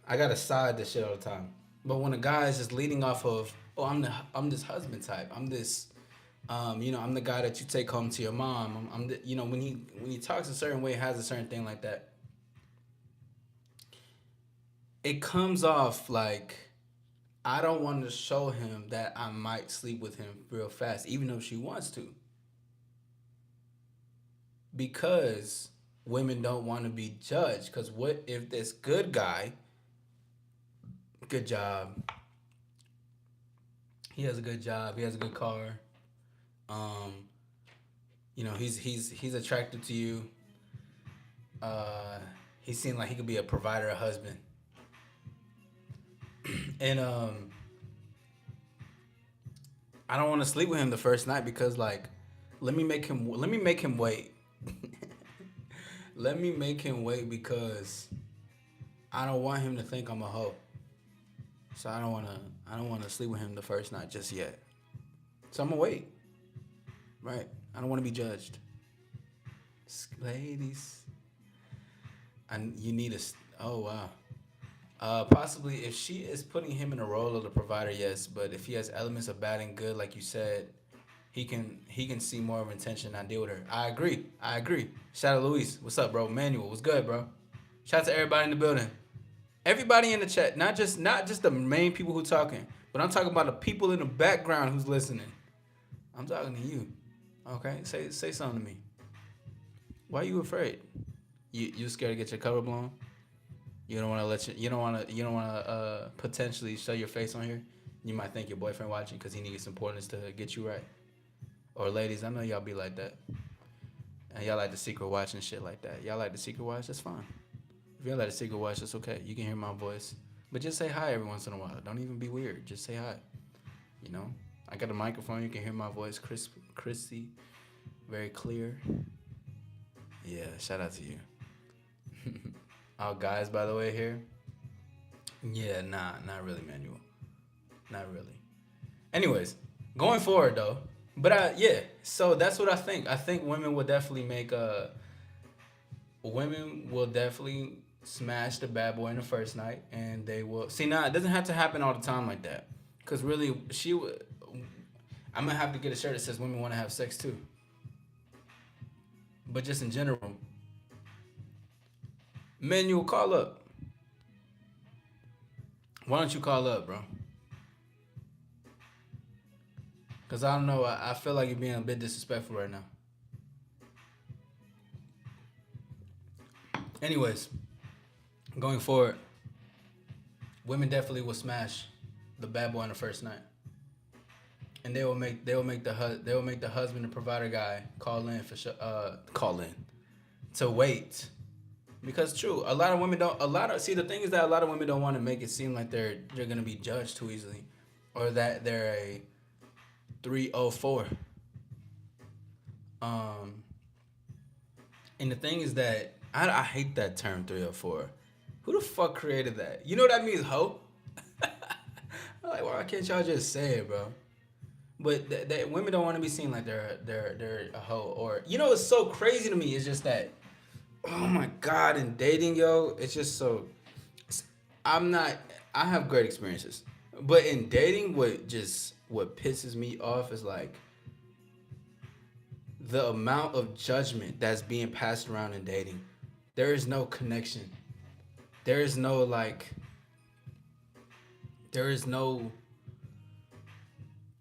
I gotta side this shit all the time. But when a guy is just leading off of, oh, I'm this husband type. I'm this, I'm the guy that you take home to your mom. I'm the, when he talks a certain way, has a certain thing like that, it comes off like I don't want to show him that I might sleep with him real fast, even though she wants to, because women don't want to be judged. Because what if this good guy, good job, he has a good job, he has a good car, um, he's attracted to you. He seemed like he could be a provider, a husband, and I don't want to sleep with him the first night because like, let me make him wait. Let me make him wait because I don't want him to think I'm a hoe. So I don't wanna sleep with him the first night just yet. So I'm gonna wait. Right. I don't wanna be judged. Ladies. And you need a oh wow. Possibly if she is putting him in the role of the provider, yes. But if he has elements of bad and good, like you said, he can see more of intention and deal with her. I agree. Shout out Luis. What's up, bro? Manuel, what's good, bro? Shout out to everybody in the building. Everybody in the chat, not just the main people who talking, but I'm talking about the people in the background who's listening. I'm talking to you. Okay? Say something to me. Why are you afraid? You scared to get your cover blown? You don't want to potentially show your face on here. You might think your boyfriend watching because he needs some pointers to get you right. Or ladies, I know y'all be like that. And y'all like the secret watch and shit like that. Y'all like the secret watch? That's fine. If y'all like the secret watch, that's okay. You can hear my voice. But just say hi every once in a while. Don't even be weird. Just say hi. You know? I got a microphone. You can hear my voice crispy, very clear. Yeah, shout out to you. All guys, by the way, here. Yeah, not really, Manuel. Not really. Anyways, going forward though. But yeah, so that's what I think. I think women will definitely smash the bad boy in the first night, and they will see. Now it doesn't have to happen all the time like that, cause really she would. I'm gonna have to get a shirt that says women want to have sex too. But just in general, men, you'll call up. Why don't you call up, bro? Cause I don't know. I feel like you're being a bit disrespectful right now. Anyways, going forward, women definitely will smash the bad boy on the first night, and they will make the husband, the provider guy, call in for call in to wait. Because true, a lot of women don't. A lot of see the thing is that a lot of women don't want to make it seem like they're gonna be judged too easily, or that they're a 304. Um, and the thing is that I hate that term 304. Who the fuck created that? You know what that means, hoe? I'm like, why can't y'all just say it, bro? But women don't want to be seen like they're a hoe, or what's so crazy to me is just that, oh my god, in dating, yo, it's just so. I'm not. I have great experiences, but in dating, what pisses me off is like the amount of judgment that's being passed around in dating. There is no connection. There is no like. There is no.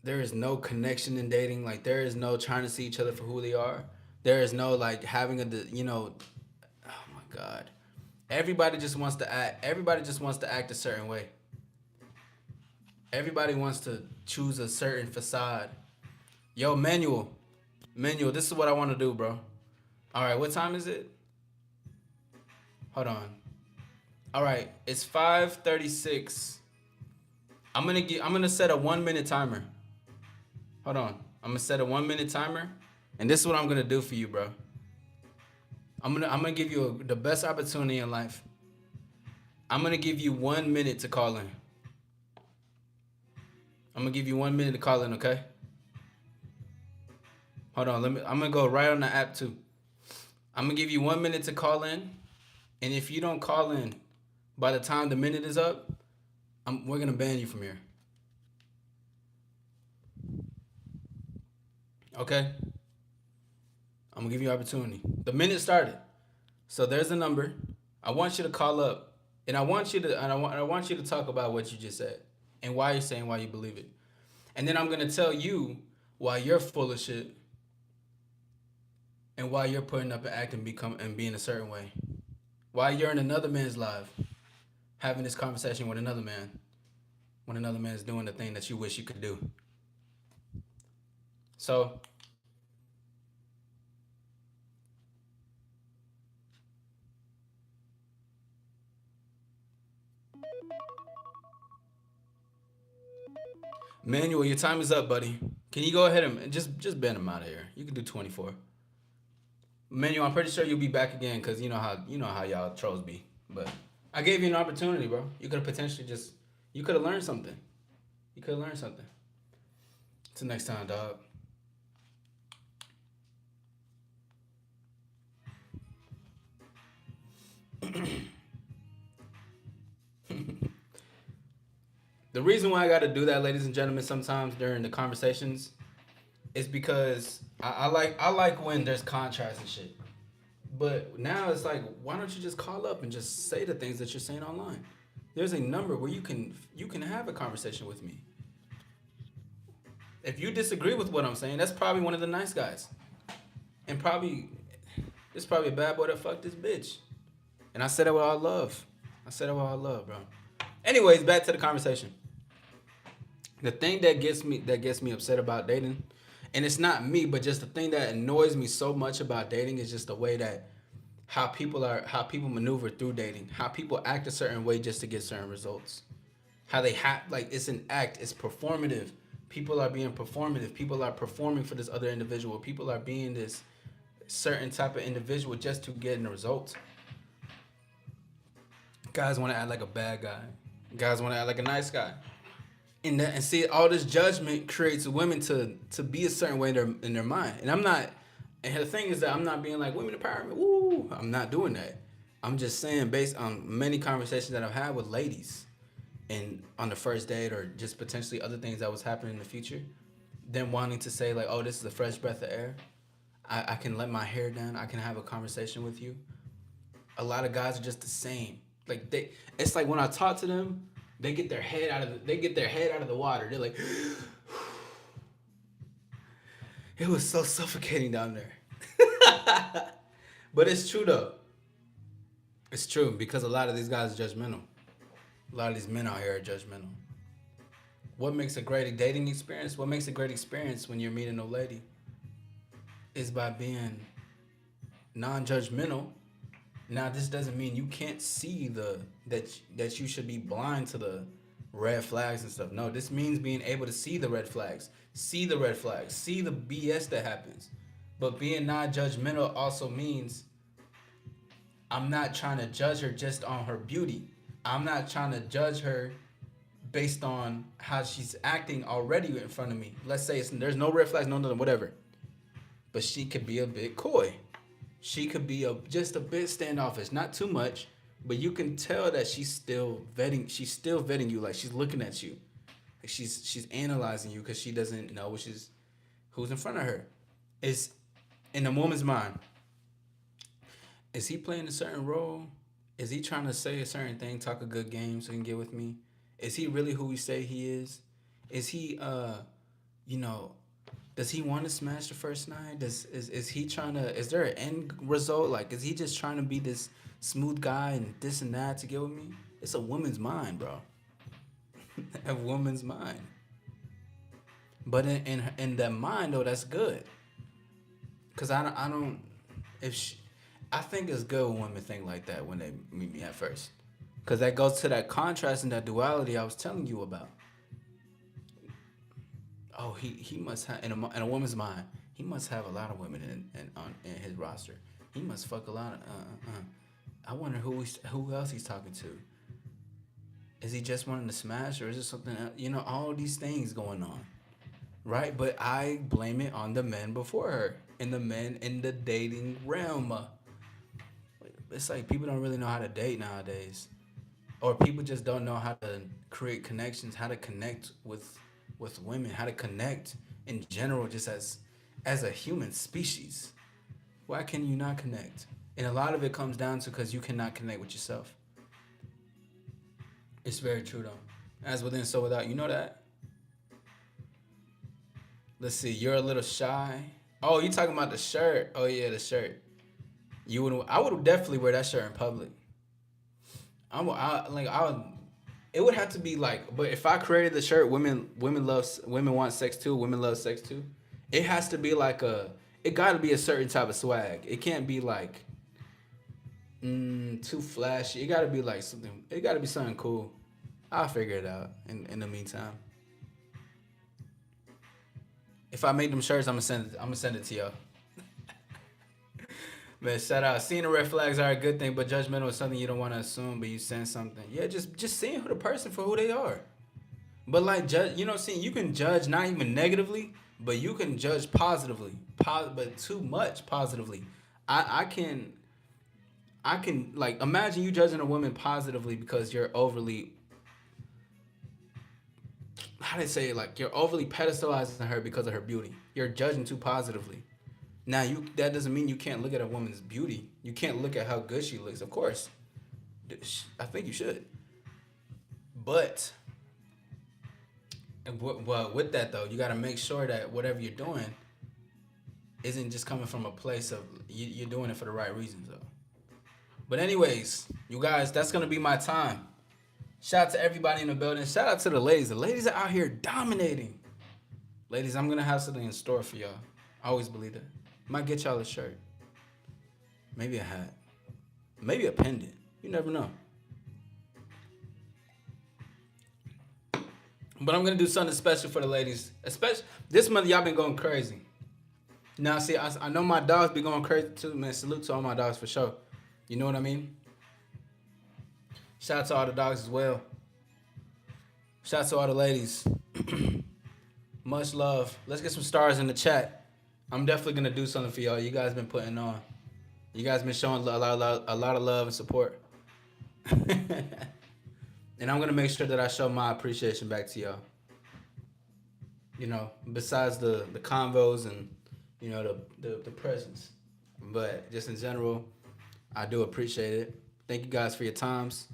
There is no connection in dating. Like there is no trying to see each other for who they are. There is no like having oh my god. Everybody just wants to act. Everybody just wants to act a certain way. Everybody wants to choose a certain facade. Yo, Manuel, this is what I want to do, bro. All right, what time is it? Hold on. All right, it's 5:36 I'm gonna set a 1 minute timer. Hold on. I'm gonna set a 1 minute timer, and this is what I'm gonna do for you, bro. I'm gonna give you the best opportunity in life. I'm gonna give you 1 minute to call in. I'm gonna give you 1 minute to call in, okay? Hold on. I'm gonna go right on the app too. I'm gonna give you 1 minute to call in, and if you don't call in by the time the minute is up, we're gonna ban you from here. Okay? I'm gonna give you an opportunity. The minute started. So there's a number. I want you to call up, and I want you to talk about what you just said and why you're saying why you believe it. And then I'm gonna tell you why you're full of shit and why you're putting up and acting and being a certain way. Why you're in another man's life, having this conversation with another man, when another man's doing the thing that you wish you could do. So Manuel, your time is up, buddy. Can you go ahead and just ban him out of here? You can do 24. Manuel, I'm pretty sure you'll be back again because you know how y'all trolls be. But I gave you an opportunity, bro. You could have potentially you could have learned something. You could have learned something. Till next time, dog. The reason why I got to do that, ladies and gentlemen, sometimes during the conversations, is because I like when there's contrast and shit. But now it's like, why don't you just call up and just say the things that you're saying online? There's a number where you can have a conversation with me. If you disagree with what I'm saying, that's probably one of the nice guys, and probably it's probably a bad boy that fucked this bitch. And I said it with all love. I said it with all love, bro. Anyways, back to the conversation. The thing that gets me upset about dating, and it's not me, but just the thing that annoys me so much about dating is just the way that how people maneuver through dating, how people act a certain way just to get certain results. How they have like it's an act, it's performative. People are being performative. People are performing for this other individual. People are being this certain type of individual just to get in the results. Guys want to act like a bad guy. Guys want to act like a nice guy. And see all this judgment creates women to be a certain way in their mind. And I'm not. And the thing is that I'm not being like women empowerment. Woo! I'm not doing that. I'm just saying based on many conversations that I've had with ladies, and on the first date or just potentially other things that was happening in the future, them wanting to say like, oh, this is a fresh breath of air. I can let my hair down. I can have a conversation with you. A lot of guys are just the same. Like it's like when I talk to them, they get their head out of the water. They're like, it was so suffocating down there. But it's true though. It's true because a lot of these guys are judgmental. A lot of these men out here are judgmental. What makes a great dating experience? What makes a great experience when you're meeting a lady is by being non-judgmental. Now, this doesn't mean you can't see that you should be blind to the red flags and stuff. No, this means being able to see the red flags, see the BS that happens. But being non-judgmental also means I'm not trying to judge her just on her beauty. I'm not trying to judge her based on how she's acting already in front of me. Let's say there's no red flags, no nothing, whatever. But she could be a bit coy. She could be just a bit standoffish, not too much, but you can tell that she's still vetting. She's still vetting you, like she's looking at you, like she's analyzing you because she doesn't know who's in front of her. Is in a woman's mind. Is he playing a certain role? Is he trying to say a certain thing, talk a good game so he can get with me? Is he really who he say he is? Is he you know, does he want to smash the first night? Is he trying to? Is there an end result? Like, is he just trying to be this smooth guy and this and that to get with me? It's a woman's mind, bro. A woman's mind. But in that mind though, that's good. Cause I don't if she, I think it's good when women think like that when they meet me at first. Cause that goes to that contrast and that duality I was telling you about. Oh, he must have in a woman's mind. He must have a lot of women in his roster. He must fuck a lot of. I wonder who else he's talking to. Is he just wanting to smash, or is it something else? You know, all these things going on, right? But I blame it on the men before her and the men in the dating realm. It's like people don't really know how to date nowadays, or people just don't know how to create connections, how to connect with women, how to connect in general, just as a human species. Why can you not connect? And a lot of it comes down to because you cannot connect with yourself. It's very true though. As within, so without. You know that. Let's see. You're a little shy. Oh, you talking about the shirt? Oh yeah, the shirt. You would. I would definitely wear that shirt in public. I would. It would have to be like. But if I created the shirt, women want sex too. Women love sex too. It has to be like a. It got to be a certain type of swag. It can't be like too flashy. It got to be like something. It got to be something cool. I'll figure it out in the meantime. If I make them shirts, I'm gonna send it to y'all. Man, shout out. Seeing the red flags are a good thing, but judgmental is something you don't want to assume, but you sense something. Yeah, just seeing who the person for who they are. But like judge, you know, seeing you can judge not even negatively, but you can judge positively. But too much positively. I can like imagine you judging a woman positively because you're overly, how do they say it? Like you're overly pedestalizing her because of her beauty. You're judging too positively. Now you that doesn't mean you can't look at a woman's beauty. You can't look at how good she looks. Of course, I think you should. But well, with that though, you got to make sure that whatever you're doing isn't just coming from a place of you're doing it for the right reasons though. But anyways, you guys, that's gonna be my time. Shout out to everybody in the building. Shout out to the ladies. The ladies are out here dominating. Ladies, I'm gonna have something in store for y'all. I always believe that. Might get y'all a shirt, maybe a hat, maybe a pendant. You never know. But I'm gonna do something special for the ladies. Especially this month, y'all been going crazy. Now, see, I know my dogs be going crazy too, man. Salute to all my dogs for sure. You know what I mean? Shout out to all the dogs as well. Shout out to all the ladies. Much love. Let's get some stars in the chat. I'm definitely gonna do something for y'all. You guys been putting on. You guys been showing a lot of love and support. And I'm gonna make sure that I show my appreciation back to y'all. You know, besides the convos and you know the presence, but just in general, I do appreciate it. Thank you guys for your times,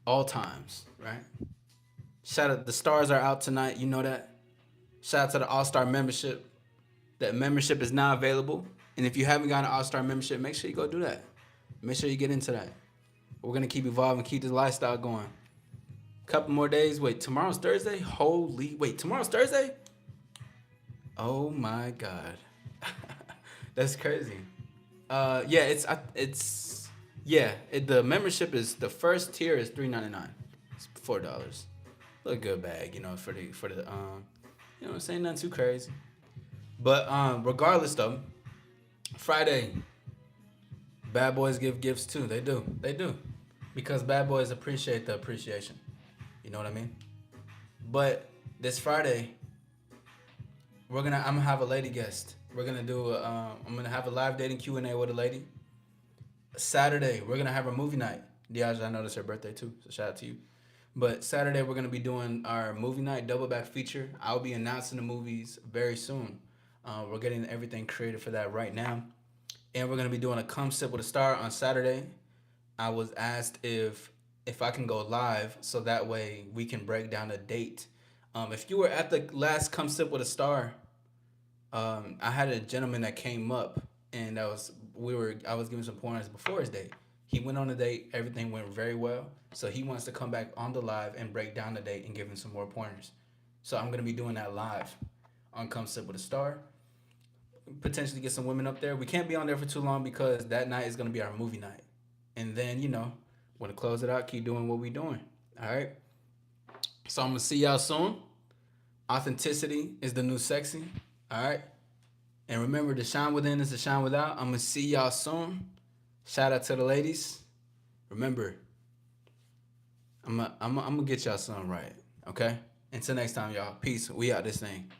all times, right? Shout out, the stars are out tonight. You know that. Shout out to the All Star membership. That membership is now available, and if you haven't got an All Star membership, make sure you go do that. Make sure you get into that. We're gonna keep evolving, keep this lifestyle going. Couple more days. Wait, tomorrow's Thursday. Tomorrow's Thursday. Oh my God, that's crazy. Yeah, the membership is the first tier is $3.99. It's $4. Look good bag, you know, for the you know what I'm saying, nothing too crazy. But regardless though, Friday, bad boys give gifts too. They do, because bad boys appreciate the appreciation. You know what I mean? But this Friday, I'm gonna have a lady guest. We're gonna do I'm gonna have a live dating Q&A with a lady. Saturday, we're gonna have a movie night. Diaja, I know it's her birthday too, so shout out to you. But Saturday, we're gonna be doing our movie night double back feature. I'll be announcing the movies very soon. We're getting everything created for that right now, and we're gonna be doing a come sip with a star on Saturday. I was asked if I can go live, so that way we can break down a date. If you were at the last come sip with a star, I had a gentleman that came up, and I was giving some pointers before his date. He went on a date, everything went very well. So he wants to come back on the live and break down the date and give him some more pointers. So I'm gonna be doing that live on Come Sip with a Star. Potentially get some women up there. We can't be on there for too long because that night is gonna be our movie night. And then, you know, when to close it out, keep doing what we doing. All right. So I'm gonna see y'all soon. Authenticity is the new sexy. All right. And remember, the shine within is the shine without. I'm gonna see y'all soon. Shout out to the ladies. Remember, I'm gonna get y'all something right. Okay. Until next time, y'all. Peace. We out this thing.